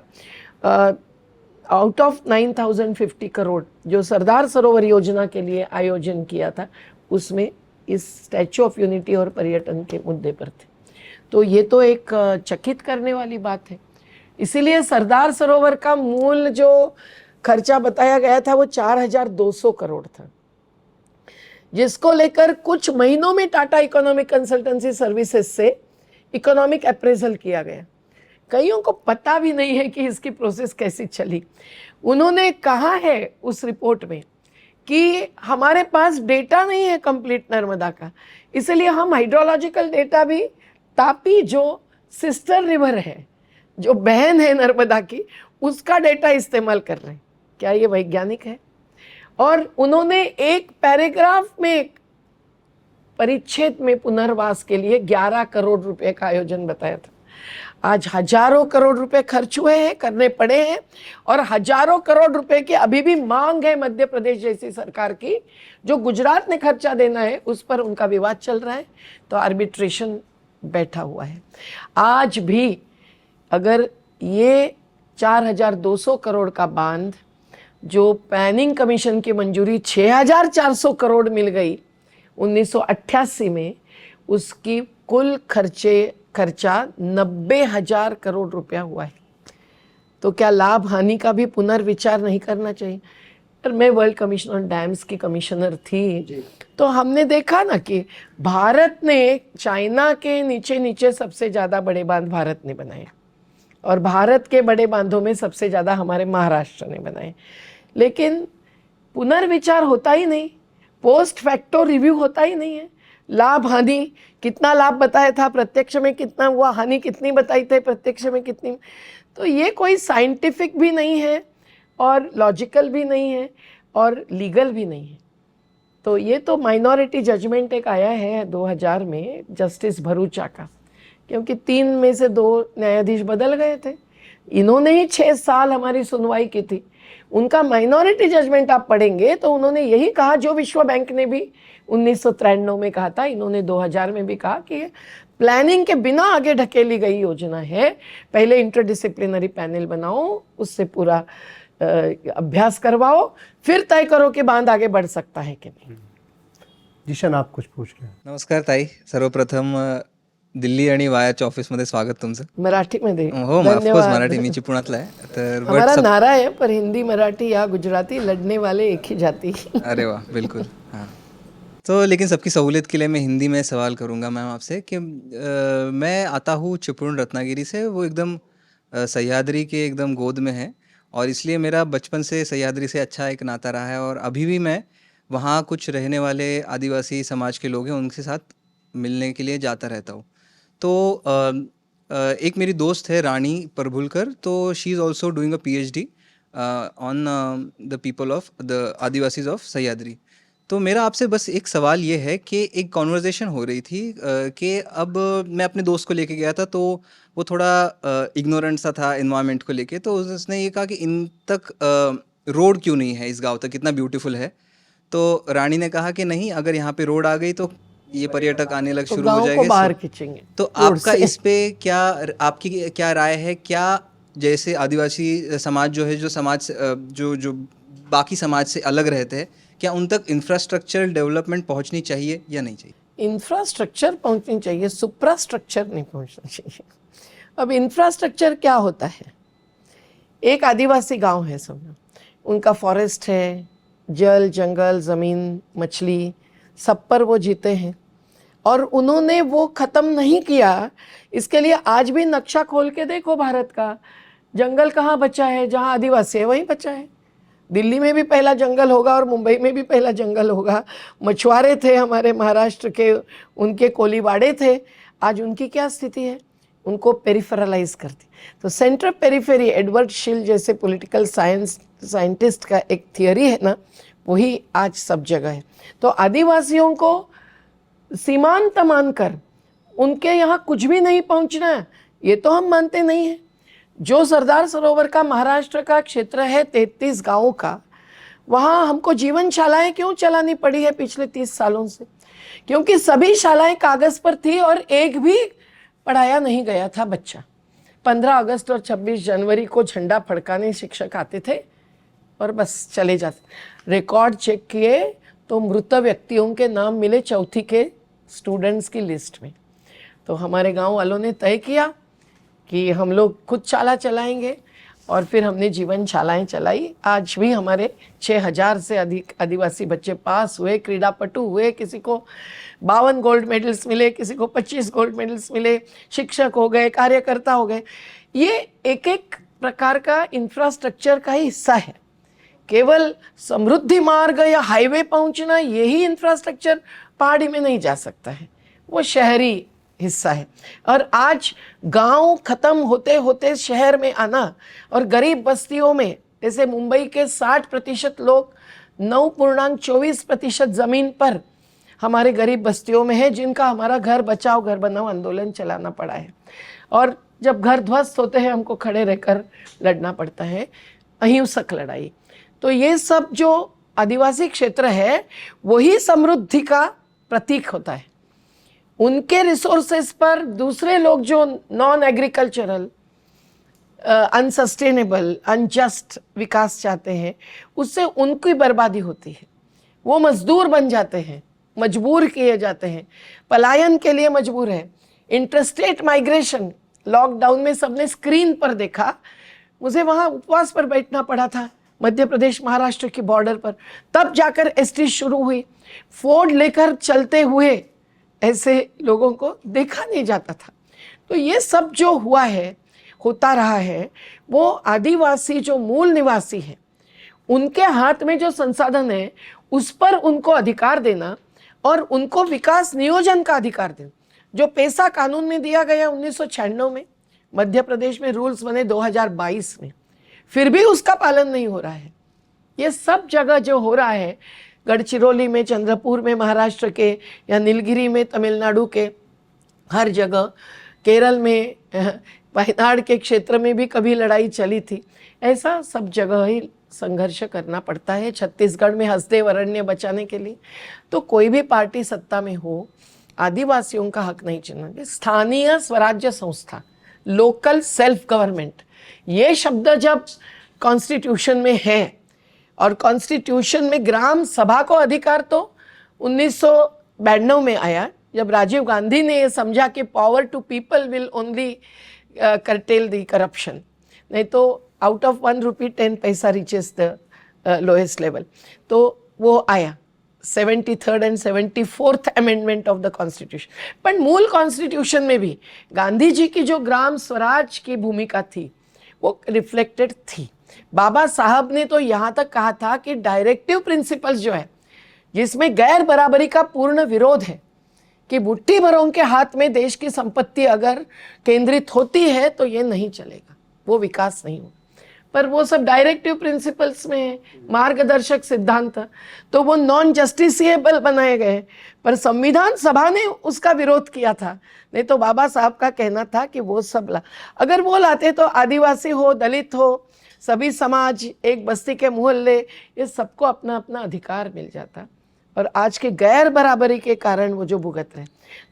आउट ऑफ 9050 करोड़ जो सरदार सरोवर योजना के लिए आयोजन किया था, उसमें इस स्टैच्यू ऑफ यूनिटी और पर्यटन के मुद्दे पर थे। तो ये तो एक चकित करने वाली बात है। इसीलिए सरदार सरोवर का मूल जो खर्चा बताया गया था वो 4200 करोड़ था, जिसको लेकर कुछ महीनों में टाटा इकोनॉमिक कंसल्टेंसी सर्विसेज से इकोनॉमिक अप्रेजल किया गया। कईयों को पता भी नहीं है कि इसकी प्रोसेस कैसी चली। उन्होंने कहा है उस रिपोर्ट में कि हमारे पास डेटा नहीं है कंप्लीट नर्मदा का, इसलिए हम हाइड्रोलॉजिकल डेटा भी तापी जो सिस्टर रिवर है, जो बहन है नर्मदा की, उसका डेटा इस्तेमाल कर रहे हैं। क्या ये वैज्ञानिक है? और उन्होंने एक पैराग्राफ में, एक परिच्छेद में पुनर्वास के लिए 11 करोड़ रुपए का आयोजन बताया था। आज हजारों करोड़ रुपए खर्च हुए हैं, करने पड़े हैं, और हजारों करोड़ रुपए की अभी भी मांग है मध्य प्रदेश जैसी सरकार की। जो गुजरात ने खर्चा देना है उस पर उनका विवाद चल रहा है, तो आर्बिट्रेशन बैठा हुआ है। आज भी अगर ये 4200 करोड़ का बांध, जो प्लानिंग कमीशन की मंजूरी 6400 करोड़ मिल गई 1988 में, उसकी कुल खर्चा 90,000 करोड़ रुपया हुआ है। तो क्या लाभ हानि का भी पुनर्विचार नहीं करना चाहिए? पर मैं वर्ल्ड कमीशन ऑन डैम्स की कमिश्नर थी, तो हमने देखा ना कि भारत ने चाइना के नीचे नीचे सबसे ज़्यादा बड़े बांध भारत ने बनाए, और भारत के बड़े बांधों में सबसे ज़्यादा हमारे महाराष्ट्र ने बनाए। लेकिन पुनर्विचार होता ही नहीं, पोस्ट फैक्टो रिव्यू होता ही नहीं है। लाभ हानि, कितना लाभ बताया था, प्रत्यक्ष में कितना हुआ, हानि कितनी बताई थे, प्रत्यक्ष में कितनी। तो ये कोई साइंटिफिक भी नहीं है और लॉजिकल भी नहीं है और लीगल भी नहीं है। तो ये तो माइनॉरिटी जजमेंट एक आया है 2000 में जस्टिस भरूचा का, क्योंकि 3 में से 2 न्यायाधीश बदल गए थे। इन्होंने ही 6 साल हमारी सुनवाई की थी। उनका माइनॉरिटी जजमेंट आप पढ़ेंगे तो उन्होंने यही कहा जो विश्व बैंक ने भी 1993 में कहा था, इन्होंने 2000 में भी कहा कि प्लानिंग के बिना आगे ढकेली गई योजना है। पहले इंटरडिसिप्लिनरी पैनल बनाओ, उससे पूरा अभ्यास करवाओ, फिर तय करो कि बांध आगे बढ़ सकता है कि नहीं। जिशन, आप कुछ पूछ रहे हैं? नमस्कार ताई, सर्वप्रथम दिल्ली आणि वायाच्या ऑफिसमध्ये स्वागत तुमचं. मराठीमध्ये हो, ऑफकोर्स मराठी, मी चिपळूणातला आहे. तर हमारा नारा है, पर हिंदी मराठी या गुजराती लड़ने वाले एक ही जाति। अरे वाह, बिल्कुल, हाँ। तो लेकिन सबकी सहूलियत के लिए मैं हिंदी में सवाल करूंगा मैम आपसे कि मैं आता हूँ चिपळूण रत्नागिरी से, वो एकदम सह्याद्री के एकदम गोद में है, और इसलिए मेरा बचपन से सह्याद्री से अच्छा एक नाता रहा है, और अभी भी मैं वहाँ कुछ रहने वाले आदिवासी समाज के लोग हैं उनके साथ मिलने के लिए जाता रहता हूँ। तो एक मेरी दोस्त है रानी प्रभुलकर, तो she is also doing a PhD on the people of the Adivasis of Sahyadri. तो मेरा आपसे बस एक सवाल ये है कि एक कॉन्वर्जेसन हो रही थी कि अब मैं अपने दोस्त को लेके गया था, तो वो थोड़ा इग्नोरेंट सा था इन्वायरमेंट को लेके, तो उसने ये कहा कि इन तक रोड क्यों नहीं है, इस गांव तक कितना ब्यूटीफुल है। तो रानी ने कहा कि नहीं, अगर यहाँ पे रोड आ गई तो ये पर्यटक आने लग तो शुरू हो गाँव को जाएंगे। बाहर खींचेंगे। तो आपका इस पे क्या, आपकी क्या राय है? क्या जैसे आदिवासी समाज जो है, जो समाज जो बाकी समाज से अलग रहते हैं, क्या उन तक इंफ्रास्ट्रक्चरल डेवलपमेंट पहुंचनी चाहिए या नहीं चाहिए? इंफ्रास्ट्रक्चर पहुंचनी चाहिए, सुप्रास्ट्रक्चर नहीं पहुंचना चाहिए। अब इंफ्रास्ट्रक्चर क्या होता है? एक आदिवासी गांव है समझो, उनका फॉरेस्ट है, जल जंगल ज़मीन मछली सब पर वो जीते हैं, और उन्होंने वो ख़त्म नहीं किया। इसके लिए आज भी नक्शा खोल के देखो भारत का, जंगल कहाँ बचा है? जहाँ आदिवासी है वहीं बचा है। दिल्ली में भी पहला जंगल होगा और मुंबई में भी पहला जंगल होगा। मछुआरे थे हमारे महाराष्ट्र के, उनके कोलीवाड़े थे, आज उनकी क्या स्थिति है? उनको पेरिफेरलाइज कर दी। तो सेंटर पेरिफेरी, एडवर्ड शिल जैसे पॉलिटिकल साइंटिस्ट का एक थियरी है ना, वही आज सब जगह है। तो आदिवासियों को सीमांत मानकर उनके यहाँ कुछ भी नहीं पहुँचना है, ये तो हम मानते नहीं हैं। जो सरदार सरोवर का महाराष्ट्र का क्षेत्र है 33 गाँवों का, वहाँ हमको जीवन शालाएँ क्यों चलानी पड़ी है पिछले 30 सालों से? क्योंकि सभी शालाएँ कागज़ पर थी और एक भी पढ़ाया नहीं गया था बच्चा। 15 अगस्त और 26 जनवरी को झंडा फड़काने शिक्षक आते थे और बस चले जाते। रिकॉर्ड चेक किए तो मृत व्यक्तियों के नाम मिले चौथी के स्टूडेंट्स की लिस्ट में। तो हमारे गांव वालों ने तय किया कि हम लोग खुद शाला चलाएंगे, और फिर हमने जीवन शालाएं चलाई। आज भी हमारे 6000 से अधिक आदिवासी बच्चे पास हुए, क्रीड़ापटु हुए, किसी को 52 गोल्ड मेडल्स मिले, किसी को 25 गोल्ड मेडल्स मिले, शिक्षक हो गए, कार्यकर्ता हो गए। ये एक एक प्रकार का इंफ्रास्ट्रक्चर का ही हिस्सा है। केवल समृद्धि मार्ग या हाईवे पहुंचना यही इंफ्रास्ट्रक्चर पहाड़ी में नहीं जा सकता है, वो शहरी हिस्सा है। और आज गांव खत्म होते होते शहर में आना, और गरीब बस्तियों में जैसे मुंबई के 60% लोग 9.24% ज़मीन पर हमारे गरीब बस्तियों में है, जिनका हमारा घर बचाओ घर बनाओ आंदोलन चलाना पड़ा है। और जब घर ध्वस्त होते हैं हमको खड़े रहकर लड़ना पड़ता है, अहिंसक लड़ाई। तो ये सब जो आदिवासी क्षेत्र है वही समृद्धि का प्रतीक होता है। उनके रिसोर्सेस पर दूसरे लोग जो नॉन एग्रीकल्चरल, अनसस्टेनेबल, अनजस्ट विकास चाहते हैं, उससे उनकी बर्बादी होती है। वो मजदूर बन जाते हैं, मजबूर किए जाते हैं, पलायन के लिए मजबूर है। इंटरस्टेट माइग्रेशन लॉकडाउन में सबने स्क्रीन पर देखा, मुझे वहाँ उपवास पर बैठना पड़ा था मध्य प्रदेश महाराष्ट्र की बॉर्डर पर, तब जाकर एसटी शुरू हुई। फोर्ड लेकर चलते हुए ऐसे लोगों को देखा नहीं जाता था। तो ये सब जो हुआ है, होता रहा है, वो आदिवासी जो मूल निवासी हैं उनके हाथ में जो संसाधन है उस पर उनको अधिकार देना और उनको विकास नियोजन का अधिकार देना। जो पैसा कानून में दिया गया 1996 में, मध्य प्रदेश में रूल्स बने 2022 में, फिर भी उसका पालन नहीं हो रहा है। ये सब जगह जो हो रहा है, गढ़चिरौली में, चंद्रपुर में महाराष्ट्र के, या नीलगिरी में तमिलनाडु के, हर जगह, केरल में, वायनाड के क्षेत्र में भी कभी लड़ाई चली थी। ऐसा सब जगह ही संघर्ष करना पड़ता है। छत्तीसगढ़ में हसदेव अरण्य बचाने के लिए। तो कोई भी पार्टी सत्ता में हो, आदिवासियों का हक नहीं छीनना। स्थानीय स्वराज्य संस्था, लोकल सेल्फ गवर्नमेंट, ये शब्द जब कॉन्स्टिट्यूशन में है, और कॉन्स्टिट्यूशन में ग्राम सभा को अधिकार तो 1992 में आया, जब राजीव गांधी ने ये समझा कि power to people will only curtail the corruption, नहीं तो आउट ऑफ 1 रुपी 10 पैसा रीचेस द लोएस्ट लेवल। तो वो आया 73rd and 74th amendment of the constitution. पर मूल कॉन्स्टिट्यूशन में भी गांधी जी की जो ग्राम स्वराज की भूमिका थी वो रिफ्लेक्टेड थी। बाबा साहब ने तो यहाँ तक कहा था कि डायरेक्टिव प्रिंसिपल्स जो है, जिसमें गैर बराबरी का पूर्ण विरोध है, कि बुट्टी भरों के हाथ में देश की संपत्ति अगर केंद्रित होती है तो ये नहीं चलेगा, वो विकास नहीं होगा। पर वो सब डायरेक्टिव प्रिंसिपल्स में, मार्गदर्शक सिद्धांत, तो वो नॉन जस्टिसिएबल बनाए गए। पर संविधान सभा ने उसका विरोध किया था, नहीं तो बाबा साहब का कहना था कि वो सब अगर वो लाते तो आदिवासी हो, दलित हो, सभी समाज, एक बस्ती के मोहल्ले, ये सबको अपना अपना अधिकार मिल जाता। और आज के गैर बराबरी के कारण वो जो भुगत रहे,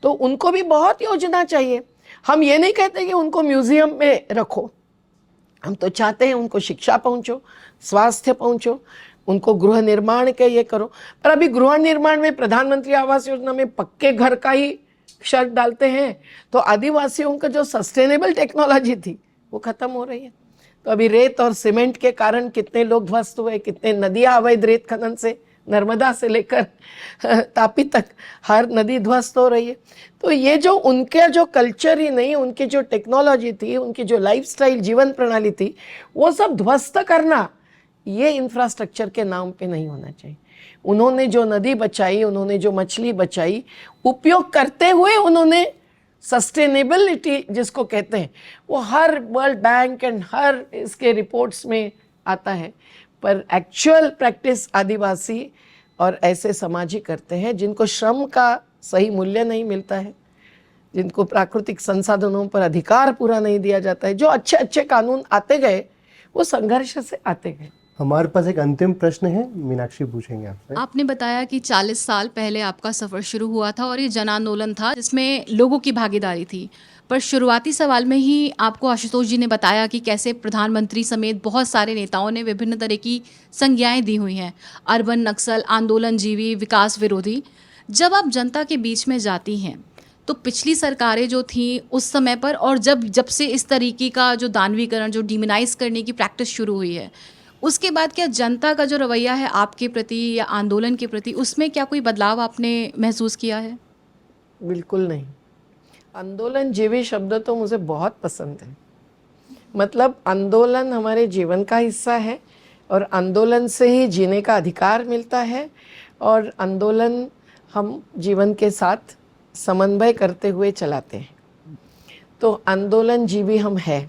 तो उनको भी बहुत योजना चाहिए। हम ये नहीं कहते कि उनको म्यूजियम में रखो, हम तो चाहते हैं उनको शिक्षा पहुंचो, स्वास्थ्य पहुंचो, उनको गृह निर्माण के ये करो। पर अभी गृह निर्माण में प्रधानमंत्री आवास योजना में पक्के घर का ही शर्त डालते हैं, तो आदिवासियों का जो सस्टेनेबल टेक्नोलॉजी थी वो खत्म हो रही है। तो अभी रेत और सीमेंट के कारण कितने लोग ध्वस्त हुए, कितने नदियाँ अवैध रेत खनन से, नर्मदा से लेकर तापी तक हर नदी ध्वस्त हो रही है। तो ये जो उनके जो कल्चर ही नहीं, उनकी जो टेक्नोलॉजी थी, उनकी जो लाइफस्टाइल, जीवन प्रणाली थी, वो सब ध्वस्त करना ये इंफ्रास्ट्रक्चर के नाम पे नहीं होना चाहिए। उन्होंने जो नदी बचाई, उन्होंने जो मछली बचाई, उपयोग करते हुए उन्होंने सस्टेनेबिलिटी जिसको कहते हैं, वो हर वर्ल्ड बैंक एंड हर इसके रिपोर्ट्स में आता है। पर एक्चुअल प्रैक्टिस आदिवासी और ऐसे समाज ही करते हैं जिनको श्रम का सही मूल्य नहीं मिलता है, जिनको प्राकृतिक संसाधनों पर अधिकार पूरा नहीं दिया जाता है। जो अच्छे अच्छे कानून आते गए वो संघर्ष से आते गए। हमारे पास एक अंतिम प्रश्न है, मीनाक्षी पूछेंगे आपसे। आपने बताया कि 40 साल पहले आपका सफ़र शुरू हुआ था और ये जन आंदोलन था जिसमें लोगों की भागीदारी थी। पर शुरुआती सवाल में ही आपको आशुतोष जी ने बताया कि कैसे प्रधानमंत्री समेत बहुत सारे नेताओं ने विभिन्न तरह की संज्ञाएं दी हुई हैं, अर्बन नक्सल, आंदोलनजीवी, विकास विरोधी। जब आप जनता के बीच में जाती हैं तो पिछली सरकारें जो थीं उस समय पर, और जब से इस तरीके का जो दानवीकरण, जो डिमोनाइज करने की प्रैक्टिस शुरू हुई है, उसके बाद क्या जनता का जो रवैया है आपके प्रति या आंदोलन के प्रति, उसमें क्या कोई बदलाव आपने महसूस किया है? बिल्कुल नहीं। आंदोलन जीवी शब्द तो मुझे बहुत पसंद है। मतलब आंदोलन हमारे जीवन का हिस्सा है और आंदोलन से ही जीने का अधिकार मिलता है, और आंदोलन हम जीवन के साथ समन्वय करते हुए चलाते हैं। तो आंदोलन जीवी हम है,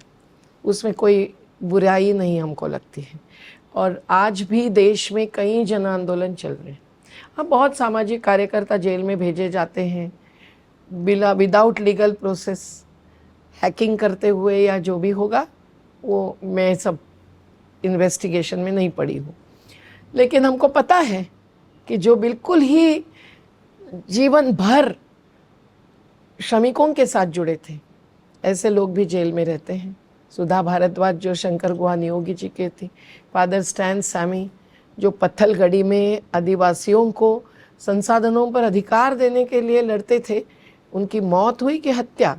उसमें कोई बुराई नहीं हमको लगती है। और आज भी देश में कई जन आंदोलन चल रहे हैं। हाँ, बहुत सामाजिक कार्यकर्ता जेल में भेजे जाते हैं विदाउट लीगल प्रोसेस, हैकिंग करते हुए या जो भी होगा, वो मैं सब इन्वेस्टिगेशन में नहीं पड़ी हूँ। लेकिन हमको पता है कि जो बिल्कुल ही जीवन भर श्रमिकों के साथ जुड़े थे, ऐसे लोग भी जेल में रहते हैं। सुधा भारद्वाज जो शंकर गुहा नियोगी जी के थी, फादर स्टैन सैमी जो पत्थलगड़ी में आदिवासियों को संसाधनों पर अधिकार देने के लिए लड़ते थे, उनकी मौत हुई कि हत्या,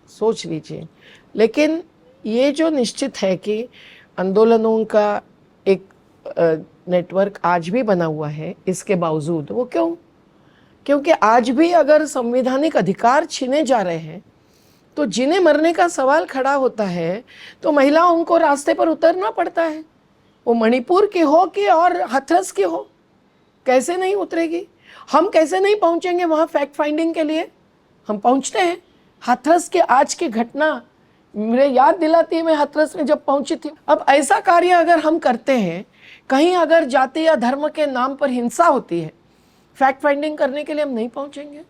सोच लीजिए। लेकिन ये जो निश्चित है कि आंदोलनों का एक नेटवर्क आज भी बना हुआ है, इसके बावजूद वो क्यों? क्योंकि आज भी अगर संवैधानिक अधिकार छीने जा रहे हैं तो जिन्हें मरने का सवाल खड़ा होता है तो महिलाओं को रास्ते पर उतरना पड़ता है, वो मणिपुर की हो कि और हाथरस की हो। कैसे नहीं उतरेगी? हम कैसे नहीं पहुंचेंगे वहाँ फैक्ट फाइंडिंग के लिए? हम पहुंचते हैं। हाथरस के आज की घटना मेरे याद दिलाती है, मैं हाथरस में जब पहुंची थी। अब ऐसा कार्य अगर हम करते हैं, कहीं अगर जाति या धर्म के नाम पर हिंसा होती है, फैक्ट फाइंडिंग करने के लिए हम नहीं पहुंचेंगे,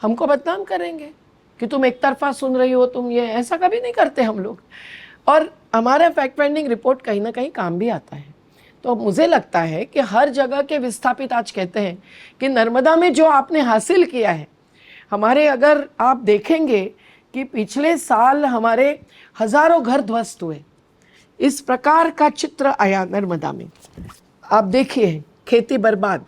हमको बदनाम करेंगे कि तुम एक तरफा सुन रही हो, तुम ये, ऐसा कभी नहीं करते हम लोग। और हमारा फैक्ट फाइंडिंग रिपोर्ट कहीं ना कहीं काम भी आता है। तो मुझे लगता है कि हर जगह के विस्थापित आज कहते हैं कि नर्मदा में जो आपने हासिल किया है, हमारे अगर आप देखेंगे कि पिछले साल हमारे हजारों घर ध्वस्त हुए, इस प्रकार का चित्र आया नर्मदा में। आप देखिए खेती बर्बाद,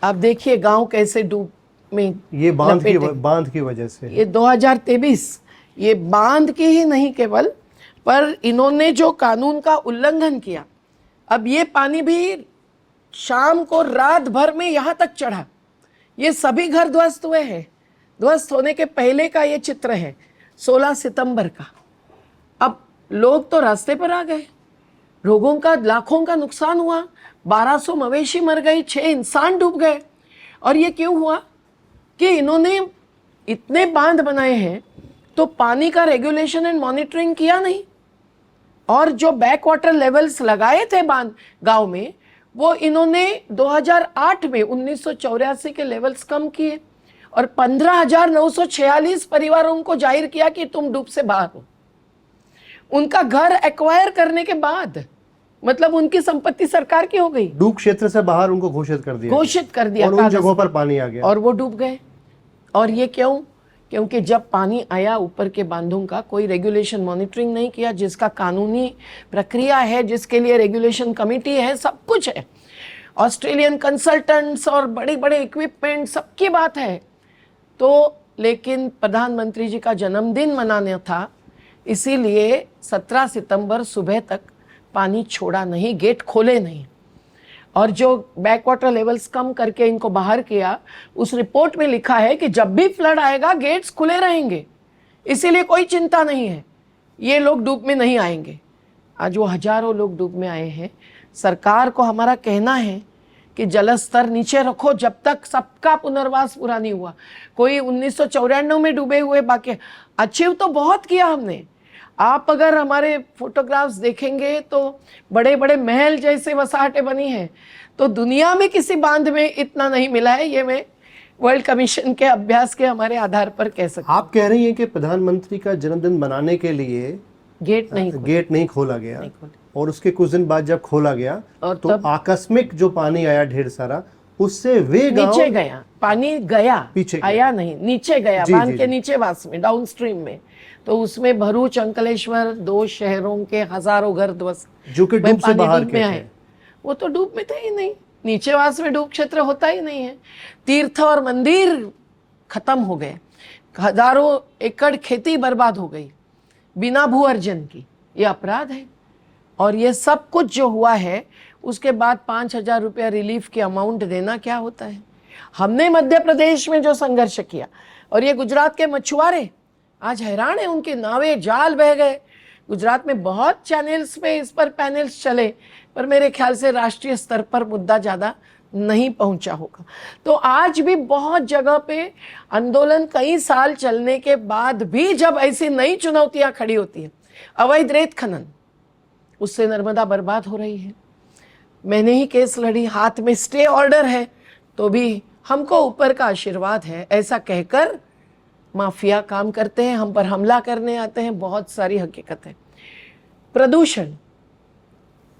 आप देखिए गांव कैसे डूब में, ये बांध की वजह से। ये 2023 ये बांध की ही नहीं केवल, पर इन्होंने जो कानून का उल्लंघन किया, अब ये पानी भी शाम को रात भर में यहाँ तक चढ़ा। ये सभी घर ध्वस्त हुए हैं। ध्वस्त होने के पहले का ये चित्र है 16 सितंबर का। अब लोग तो रास्ते पर आ गए, लोगों का लाखों का नुकसान हुआ, 1200 मवेशी मर गई, 6 इंसान डूब गए। और ये क्यों हुआ कि इन्होंने इतने बांध बनाए हैं तो पानी का रेगुलेशन एंड मॉनिटरिंग किया नहीं, और जो बैक वाटर लेवल्स लगाए थे बांध गांव में, वो इन्होंने 2008 में 1984 के लेवल्स कम किए और 15,946 परिवारों को जाहिर किया कि तुम डूब से बाहर हो। उनका घर एक्वायर करने के बाद, मतलब उनकी संपत्ति सरकार की हो गई, डूब क्षेत्र से बाहर उनको घोषित कर दिया और उन जगहों पर पानी आ गया और वो डूब गए। और ये क्यों? क्योंकि जब पानी आया ऊपर के बांधों का कोई रेगुलेशन मॉनिटरिंग नहीं किया, जिसका कानूनी प्रक्रिया है, जिसके लिए रेगुलेशन कमेटी है, सब कुछ है, ऑस्ट्रेलियन कंसल्टेंट्स और बड़े बड़े इक्विपमेंट, सबकी बात है। तो लेकिन प्रधानमंत्री जी का जन्मदिन मनाना था, इसीलिए 17 सितंबर सुबह तक पानी छोड़ा नहीं, गेट खोले नहीं, और जो बैक वाटर लेवल्स कम करके इनको बाहर किया, उस रिपोर्ट में लिखा है कि जब भी फ्लड आएगा गेट्स खुले रहेंगे, इसीलिए कोई चिंता नहीं है, ये लोग डूब में नहीं आएंगे। आज वो हजारों लोग डूब में आए हैं। सरकार को हमारा कहना है कि जल स्तर नीचे रखो जब तक सबका पुनर्वास पूरा नहीं हुआ। कोई 1994 में डूबे हुए, बाकी अचीव तो बहुत किया हमने। आप अगर हमारे फोटोग्राफ्स देखेंगे तो बड़े बड़े महल जैसे वसाहटें बनी हैं, तो दुनिया में किसी बांध में इतना नहीं मिला है। ये मैं वर्ल्ड कमीशन के अभ्यास के हमारे आधार पर कह सकती हूँ। आप कह रही हैं कि प्रधानमंत्री का जन्मदिन मनाने के लिए गेट नहीं खोला गया, और उसके कुछ दिन बाद जब खोला गया और तो आकस्मिक जो पानी आया ढेर सारा, उससे वे नीचे गया, पानी गया, पीछे आया नहीं, नीचे गया, बांध के नीचे वास में, डाउन स्ट्रीम में। तो उसमें भरूच, अंकलेश्वर, 2 शहरों के हजारों घर ध्वस्त, जो कि डूब से बाहर के थे। वो तो डूब में थे ही नहीं, नीचेवास में डूब क्षेत्र होता ही नहीं है। तीर्थ और मंदिर खत्म हो गए, हजारों एकड़ खेती बर्बाद हो गई बिना भू अर्जन की। ये अपराध है। और ये सब कुछ जो हुआ है, उसके बाद 5,000 रुपया रिलीफ की अमाउंट देना क्या होता है? हमने मध्य प्रदेश में जो संघर्ष किया, और ये गुजरात के मछुआरे आज हैरान है, उनके नावे जाल बह गए। गुजरात में बहुत चैनल्स पे इस पर पैनल्स चले, पर मेरे ख्याल से राष्ट्रीय स्तर पर मुद्दा ज़्यादा नहीं पहुंचा होगा। तो आज भी बहुत जगह पे आंदोलन कई साल चलने के बाद भी जब ऐसी नई चुनौतियां खड़ी होती है, अवैध रेत खनन, उससे नर्मदा बर्बाद हो रही है। मैंने ही केस लड़ी, हाथ में स्टे ऑर्डर है, तो भी हमको ऊपर का आशीर्वाद है, ऐसा कहकर माफिया काम करते हैं, हम पर हमला करने आते हैं, बहुत सारी हकीकत है। प्रदूषण,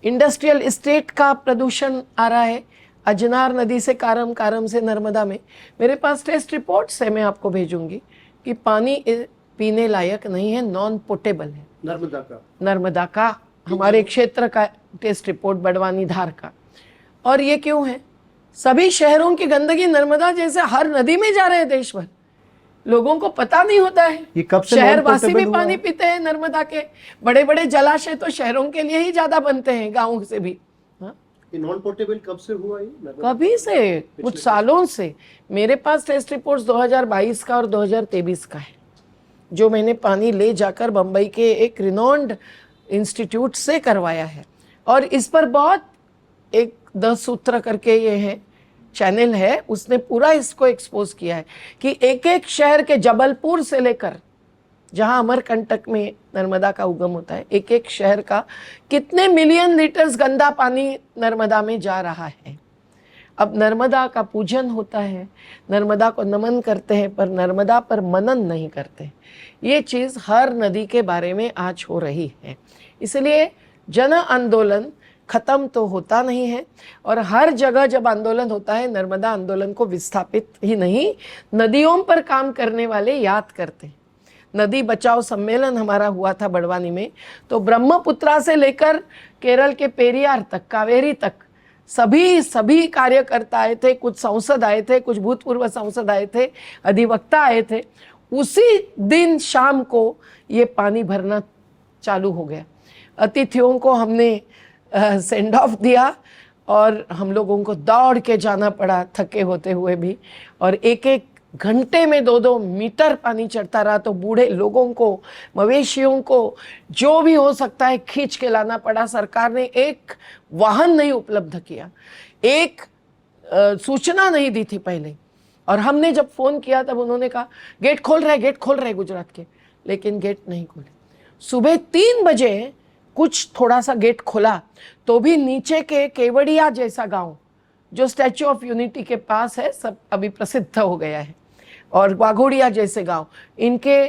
इंडस्ट्रियल इस्टेट का प्रदूषण आ रहा है अजनार नदी से कारम, कारम से नर्मदा में। मेरे पास टेस्ट रिपोर्ट्स है, मैं आपको भेजूंगी कि पानी पीने लायक नहीं है, नॉन पोर्टेबल है। नर्मदा का हमारे क्षेत्र का टेस्ट रिपोर्ट, बड़वानी धार का। और ये क्यों है? सभी शहरों की गंदगी नर्मदा जैसे हर नदी में जा रहे हैं देश भर, लोगों को पता नहीं होता है। ये कब से शहरवासी भी non-potable हुआ पानी है? पीते हैं नर्मदा के। बड़े बड़े जलाशय तो शहरों के लिए ही ज्यादा बनते हैं, गाँव से भी। हाँ? ये नॉन पोर्टेबल कब से हुआ? ये कभी से, कुछ सालों से। मेरे पास टेस्ट रिपोर्ट्स 2022 का और 2023 का है, जो मैंने पानी ले जाकर बम्बई के एक रिनॉन्ड इंस्टीट्यूट से करवाया है। और इस पर बहुत एक 10 सूत्र करके ये है चैनल है, उसने पूरा इसको एक्सपोज किया है कि एक एक शहर के, जबलपुर से लेकर जहां अमरकंटक में नर्मदा का उगम होता है, एक एक शहर का कितने मिलियन लीटर्स गंदा पानी नर्मदा में जा रहा है। अब नर्मदा का पूजन होता है, नर्मदा को नमन करते हैं, पर नर्मदा पर मनन नहीं करते। ये चीज़ हर नदी के बारे में आज हो रही है। इसलिए जन आंदोलन खत्म तो होता नहीं है, और हर जगह जब आंदोलन होता है, नर्मदा आंदोलन को विस्थापित ही नहीं, नदियों पर काम करने वाले याद करते हैं। नदी बचाओ सम्मेलन हमारा हुआ था बड़वानी में, तो ब्रह्मपुत्रा से लेकर केरल के पेरियार तक, कावेरी तक सभी कार्यकर्ता आए थे, कुछ सांसद आए थे, कुछ भूतपूर्व सांसद आए थे, अधिवक्ता आए थे। उसी दिन शाम को ये पानी भरना चालू हो गया। अतिथियों को हमने सेंड ऑफ दिया और हम लोगों को दौड़ के जाना पड़ा, थके होते हुए भी, और एक एक घंटे में 2-2 मीटर पानी चढ़ता रहा। तो बूढ़े लोगों को, मवेशियों को, जो भी हो सकता है खींच के लाना पड़ा। सरकार ने एक वाहन नहीं उपलब्ध किया, एक सूचना नहीं दी थी पहले। और हमने जब फ़ोन किया तब उन्होंने कहा गेट खोल रहे गुजरात के, लेकिन गेट नहीं खोले। सुबह 3 बजे कुछ थोड़ा सा गेट खोला, तो भी नीचे के केवड़िया जैसा गांव जो स्टैच्यू ऑफ यूनिटी के पास है, सब अभी प्रसिद्ध हो गया है, और वाघोड़िया जैसे गांव, इनके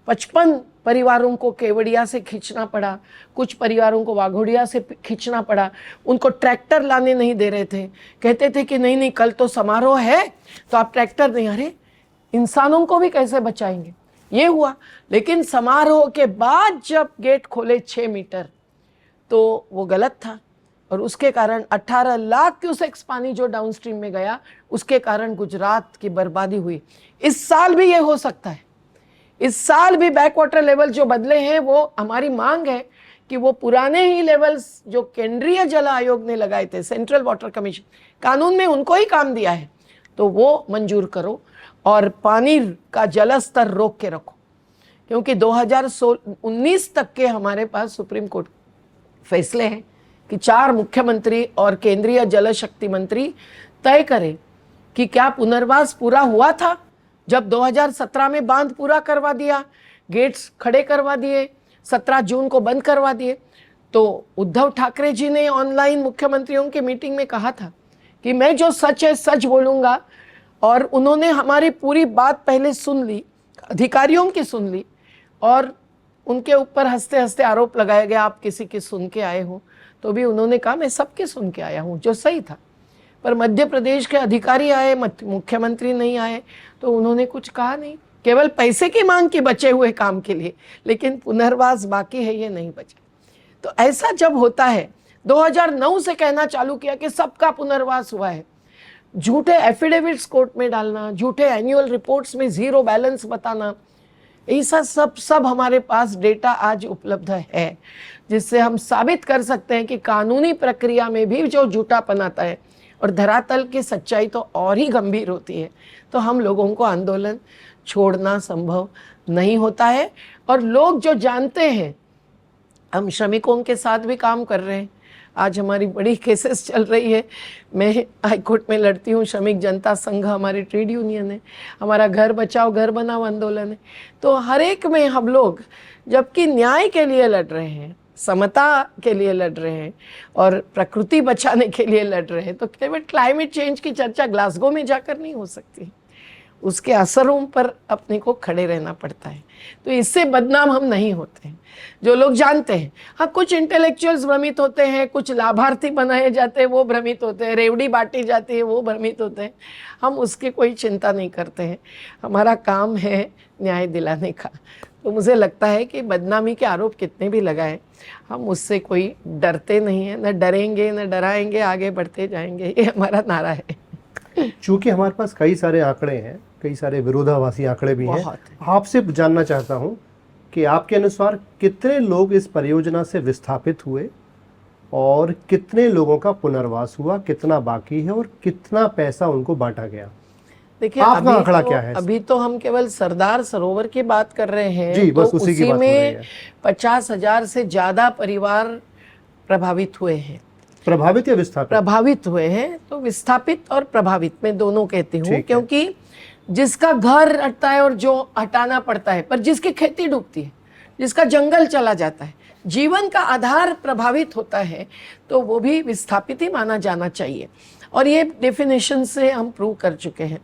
55 परिवारों को केवड़िया से खींचना पड़ा, कुछ परिवारों को वाघोड़िया से खींचना पड़ा। उनको ट्रैक्टर लाने नहीं दे रहे थे, कहते थे कि नहीं कल तो समारोह है तो आप ट्रैक्टर नहीं। अरे इंसानों को भी कैसे बचाएंगे? ये हुआ। लेकिन समारोह के बाद जब गेट खोले 6 मीटर, तो वो गलत था, और उसके कारण 18 लाख क्यूसेक्स पानी जो डाउनस्ट्रीम में गया, उसके कारण गुजरात की बर्बादी हुई। इस साल भी ये हो सकता है। इस साल भी बैक वाटर लेवल जो बदले हैं, वो हमारी मांग है कि वो पुराने ही लेवल्स जो केंद्रीय जल आयोग ने लगाए थे, सेंट्रल वाटर कमीशन, कानून में उनको ही काम दिया है, तो वो मंजूर करो और पानी का जल स्तर रोक के रखो। क्योंकि 2019 तक के हमारे पास सुप्रीम कोर्ट फैसले हैं कि 4 मुख्यमंत्री और केंद्रीय जल शक्ति मंत्री तय करें कि क्या पुनर्वास पूरा हुआ था। जब 2017 में बांध पूरा करवा दिया, गेट्स खड़े करवा दिए, 17 जून को बंद करवा दिए, तो उद्धव ठाकरे जी ने ऑनलाइन मुख्यमंत्रियों की मीटिंग में कहा था कि मैं जो सच है सच बोलूँगा, और उन्होंने हमारी पूरी बात पहले सुन ली, अधिकारियों की सुन ली, और उनके ऊपर हंसते हंसते आरोप लगाया गया आप किसी की सुन के आए हो, तो भी उन्होंने कहा मैं सबके सुन के आया हूँ, जो सही था। पर मध्य प्रदेश के अधिकारी आए, मुख्यमंत्री नहीं आए, तो उन्होंने कुछ कहा नहीं, केवल पैसे की मांग की बचे हुए काम के लिए, लेकिन पुनर्वास बाकी है, ये नहीं बचा। तो ऐसा जब होता है, 2009 से कहना चालू किया कि सबका पुनर्वास हुआ है, झूठे एफिडेविट्स कोर्ट में डालना, झूठे एनुअल रिपोर्ट्स में 0 बैलेंस बताना, ऐसा सब हमारे पास डेटा आज उपलब्ध है, जिससे हम साबित कर सकते हैं कि कानूनी प्रक्रिया में भी जो झूठापन आता है, और धरातल की सच्चाई तो और ही गंभीर होती है। तो हम लोगों को आंदोलन छोड़ना संभव नहीं होता है। और लोग जो जानते हैं, हम श्रमिकों के साथ भी काम कर रहे हैं। आज हमारी बड़ी केसेस चल रही है, मैं हाई कोर्ट में लड़ती हूँ, श्रमिक जनता संघ हमारी ट्रेड यूनियन है, हमारा घर बचाओ घर बनाओ आंदोलन है। तो हर एक में हम लोग जबकि न्याय के लिए लड़ रहे हैं, समता के लिए लड़ रहे हैं, और प्रकृति बचाने के लिए लड़ रहे हैं, तो केवल क्लाइमेट चेंज की चर्चा ग्लासगो में जाकर नहीं हो सकती। उसके असरों पर अपने को खड़े रहना पड़ता है। तो इससे बदनाम हम नहीं होते हैं, जो लोग जानते हैं। हाँ, कुछ इंटेलेक्चुअल्स भ्रमित होते हैं, कुछ लाभार्थी बनाए जाते हैं वो भ्रमित होते हैं, रेवड़ी बांटी जाती है वो भ्रमित होते हैं। हम उसकी कोई चिंता नहीं करते हैं, हमारा काम है न्याय दिलाने का। तो मुझे लगता है कि बदनामी के आरोप कितने भी लगाए, हम उससे कोई डरते नहीं हैं, न डरेंगे न डराएंगे, आगे बढ़ते जाएंगे, ये हमारा नारा है। चूंकि हमारे पास कई सारे आंकड़े हैं, कई सारे विरोधाभासी आंकड़े भी हैं, बहुत आपसे जानना चाहता हूं कि आपके अनुसार कितने लोग इस परियोजना से विस्थापित हुए और कितने लोगों का पुनर्वास हुआ, कितना बाकी है और कितना पैसा उनको बांटा गया? देखिए, आपका अभी आंकड़ा तो, क्या है? अभी तो हम केवल सरदार सरोवर की बात कर रहे हैं। जी, बस तो उसी की बात हो रही में है। 50,000 से ज्यादा परिवार प्रभावित हुए हैं। प्रभावित या विस्थापित? प्रभावित हुए हैं, तो विस्थापित और प्रभावित मैं दोनों कहती ठीक हूँ, है। क्योंकि जिसका घर हटता है और जो हटाना पड़ता है, पर जिसकी खेती डूबती है, जिसका जंगल चला जाता है, जीवन का आधार प्रभावित होता है, तो वो भी विस्थापित ही माना जाना चाहिए। और ये डेफिनेशन से हम प्रूव कर चुके हैं।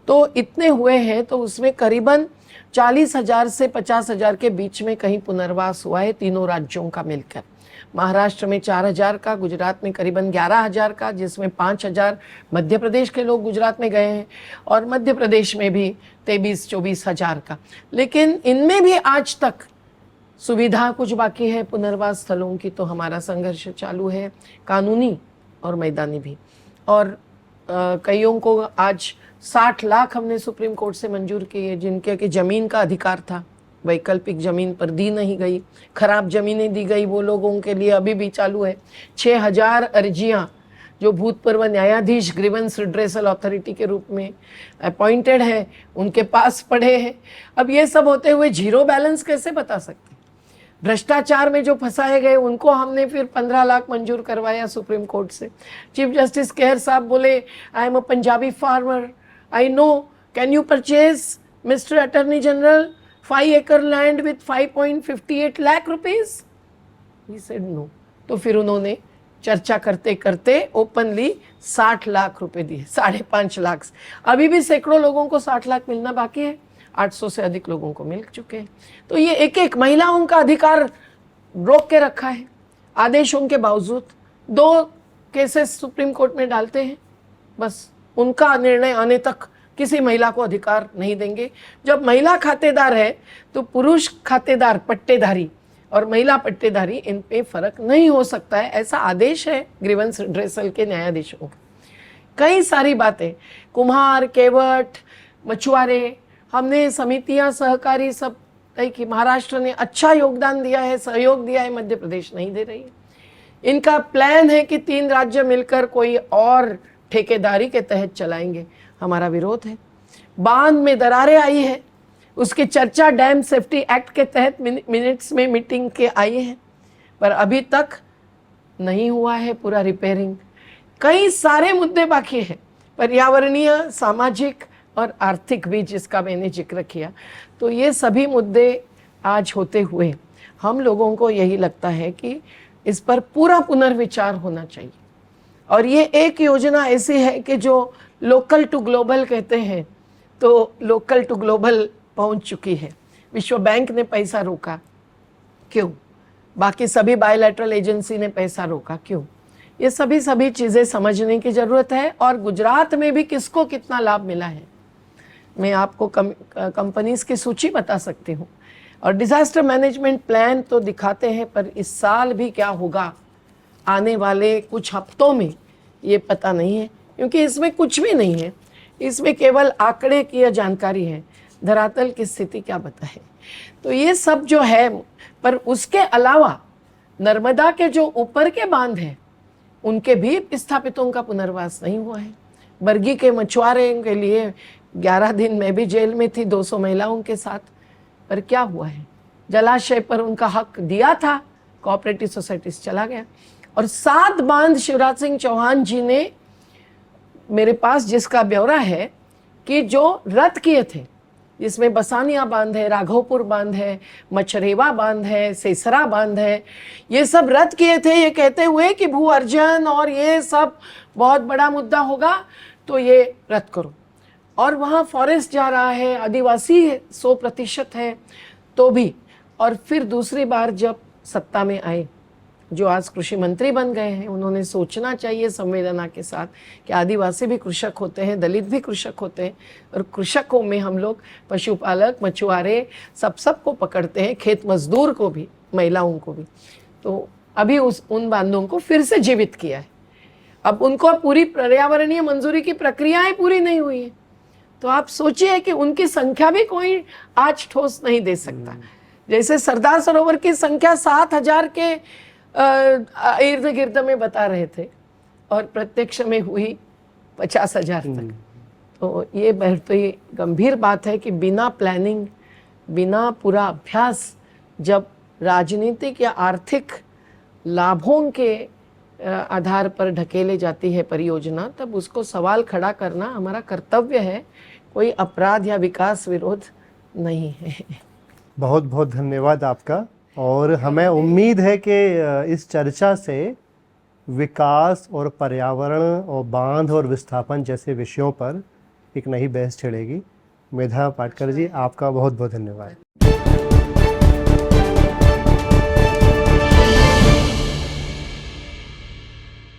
तो इतने हुए हैं, तो उसमें करीबन 40,000 से 50,000 के बीच में कहीं पुनर्वास हुआ है तीनों राज्यों का मिलकर। महाराष्ट्र में 4,000 का, गुजरात में करीबन 11,000 का, जिसमें 5,000 मध्य प्रदेश के लोग गुजरात में गए हैं, और मध्य प्रदेश में भी 23-24,000 का। लेकिन इनमें भी आज तक सुविधा कुछ बाकी है पुनर्वास स्थलों की, तो हमारा संघर्ष चालू है, कानूनी और मैदानी भी। और कईयों को आज 60 लाख हमने सुप्रीम कोर्ट से मंजूर किए, जिनके कि ज़मीन का अधिकार था, वैकल्पिक ज़मीन पर दी नहीं गई, खराब ज़मीनें दी गई, वो लोगों के लिए अभी भी चालू है। 6,000 अर्जियाँ जो भूतपूर्व न्यायाधीश ग्रीवेंस रिड्रेसल अथॉरिटी के रूप में अपॉइंटेड है, उनके पास पड़े हैं। अब ये सब होते हुए जीरो बैलेंस कैसे बता सकते? भ्रष्टाचार में जो फंसाए गए उनको हमने फिर 15 लाख मंजूर करवाया सुप्रीम कोर्ट से। चीफ जस्टिस केहर साहब बोले, I am a Punjabi farmer, I know, can you purchase mister attorney general 5 acre land with 5.58 lakh rupees? He said no. तो फिर उन्होंने चर्चा करते करते ओपनली 60 लाख रुपए दिए, 5.5 लाख। अभी भी सैकड़ों लोगों को 60 लाख मिलना बाकी है, 800 से अधिक लोगों को मिल चुके हैं। तो ये एक एक महिलाओं का अधिकार रोक के रखा है आदेशों के बावजूद। 2 केसेस सुप्रीम कोर्ट में डालते हैं, बस उनका निर्णय आने तक किसी महिला को अधिकार नहीं देंगे। जब महिला खातेदार है तो पुरुष खातेदार पट्टेदारी और महिला पट्टेदारी, इन पे फर्क नहीं हो सकता है, ऐसा आदेश है ग्रीवेंस रिड्रेसल के न्यायाधीशों का। कई सारी बातें, कुम्हार, केवट, मछुआरे, हमने समितियां, सहकारी सब तय की। महाराष्ट्र ने अच्छा योगदान दिया है, सहयोग दिया है, मध्य प्रदेश नहीं दे रही है। इनका प्लान है कि 3 राज्य मिलकर कोई और ठेकेदारी के तहत चलाएंगे, हमारा विरोध है। बांध में दरारें आई है, उसकी चर्चा डैम सेफ्टी एक्ट के तहत मिनट्स में मीटिंग के आई है, पर अभी तक नहीं हुआ है पूरा रिपेयरिंग। कई सारे मुद्दे बाकी हैं, पर्यावरणीय, सामाजिक और आर्थिक भी, जिसका मैंने जिक्र किया। तो ये सभी मुद्दे आज होते हुए हम लोगों को यही लगता है कि इस पर पूरा पुनर्विचार होना चाहिए। और ये एक योजना ऐसी है कि जो लोकल टू ग्लोबल कहते हैं, तो लोकल टू ग्लोबल पहुंच चुकी है। विश्व बैंक ने पैसा रोका, क्यों? बाकी सभी बायलैटरल एजेंसी ने पैसा रोका, क्यों? ये सभी चीज़ें समझने की ज़रूरत है। और गुजरात में भी किसको कितना लाभ मिला है, मैं आपको कंपनीज की सूची बता सकती हूँ। और डिज़ास्टर मैनेजमेंट प्लान तो दिखाते हैं, पर इस साल भी क्या होगा आने वाले कुछ हफ्तों में, ये पता नहीं है, क्योंकि इसमें कुछ भी नहीं है। इसमें केवल आंकड़े की जानकारी है, धरातल की स्थिति क्या बताए। तो ये सब जो है, पर उसके अलावा नर्मदा के जो ऊपर के बांध हैं, उनके भी विस्थापितों का पुनर्वास नहीं हुआ है। बरगी के मछुआरे के लिए 11 दिन मैं भी जेल में थी 200 महिलाओं के साथ, पर क्या हुआ है? जलाशय पर उनका हक दिया था, कोऑपरेटिव सोसाइटीज चला गया। और 7 बांध शिवराज सिंह चौहान जी ने मेरे पास, जिसका ब्यौरा है कि जो रद्द किए थे, जिसमें बसानिया बांध है, राघवपुर बांध है, मछरेवा बांध है, सेसरा बांध है, ये सब रद्द किए थे, ये कहते हुए कि भू अर्जन और ये सब बहुत बड़ा मुद्दा होगा, तो ये रद्द करो। और वहाँ फॉरेस्ट जा रहा है, आदिवासी 100% है तो भी, और फिर दूसरी बार जब सत्ता में आए, जो आज कृषि मंत्री बन गए हैं, उन्होंने सोचना चाहिए संवेदना के साथ कि आदिवासी भी कृषक होते हैं, दलित भी कृषक होते हैं, और कृषकों में हम लोग पशुपालक, मछुआरे सबको पकड़ते हैं, खेत मजदूर को भी, महिलाओं को भी। तो अभी उन बांधों को फिर से जीवित किया है। अब उनको पूरी पर्यावरणीय मंजूरी की प्रक्रियाएं पूरी नहीं हुई है, तो आप सोचिए कि उनकी संख्या भी कोई आज ठोस नहीं दे सकता। जैसे सरदार सरोवर की संख्या 7,000 के इर्द गिर्द में बता रहे थे, और प्रत्यक्ष में हुई 50,000 तक। तो ये बहुत ही गंभीर बात है कि बिना प्लानिंग, बिना पूरा अभ्यास, जब राजनीतिक या आर्थिक लाभों के आधार पर ढकेले जाती है परियोजना, तब उसको सवाल खड़ा करना हमारा कर्तव्य है, कोई अपराध या विकास विरोध नहीं है। बहुत बहुत धन्यवाद आपका, और हमें उम्मीद है कि इस चर्चा से विकास और पर्यावरण और बांध और विस्थापन जैसे विषयों पर एक नई बहस छिड़ेगी। मेधा पाटकर जी, आपका बहुत बहुत धन्यवाद।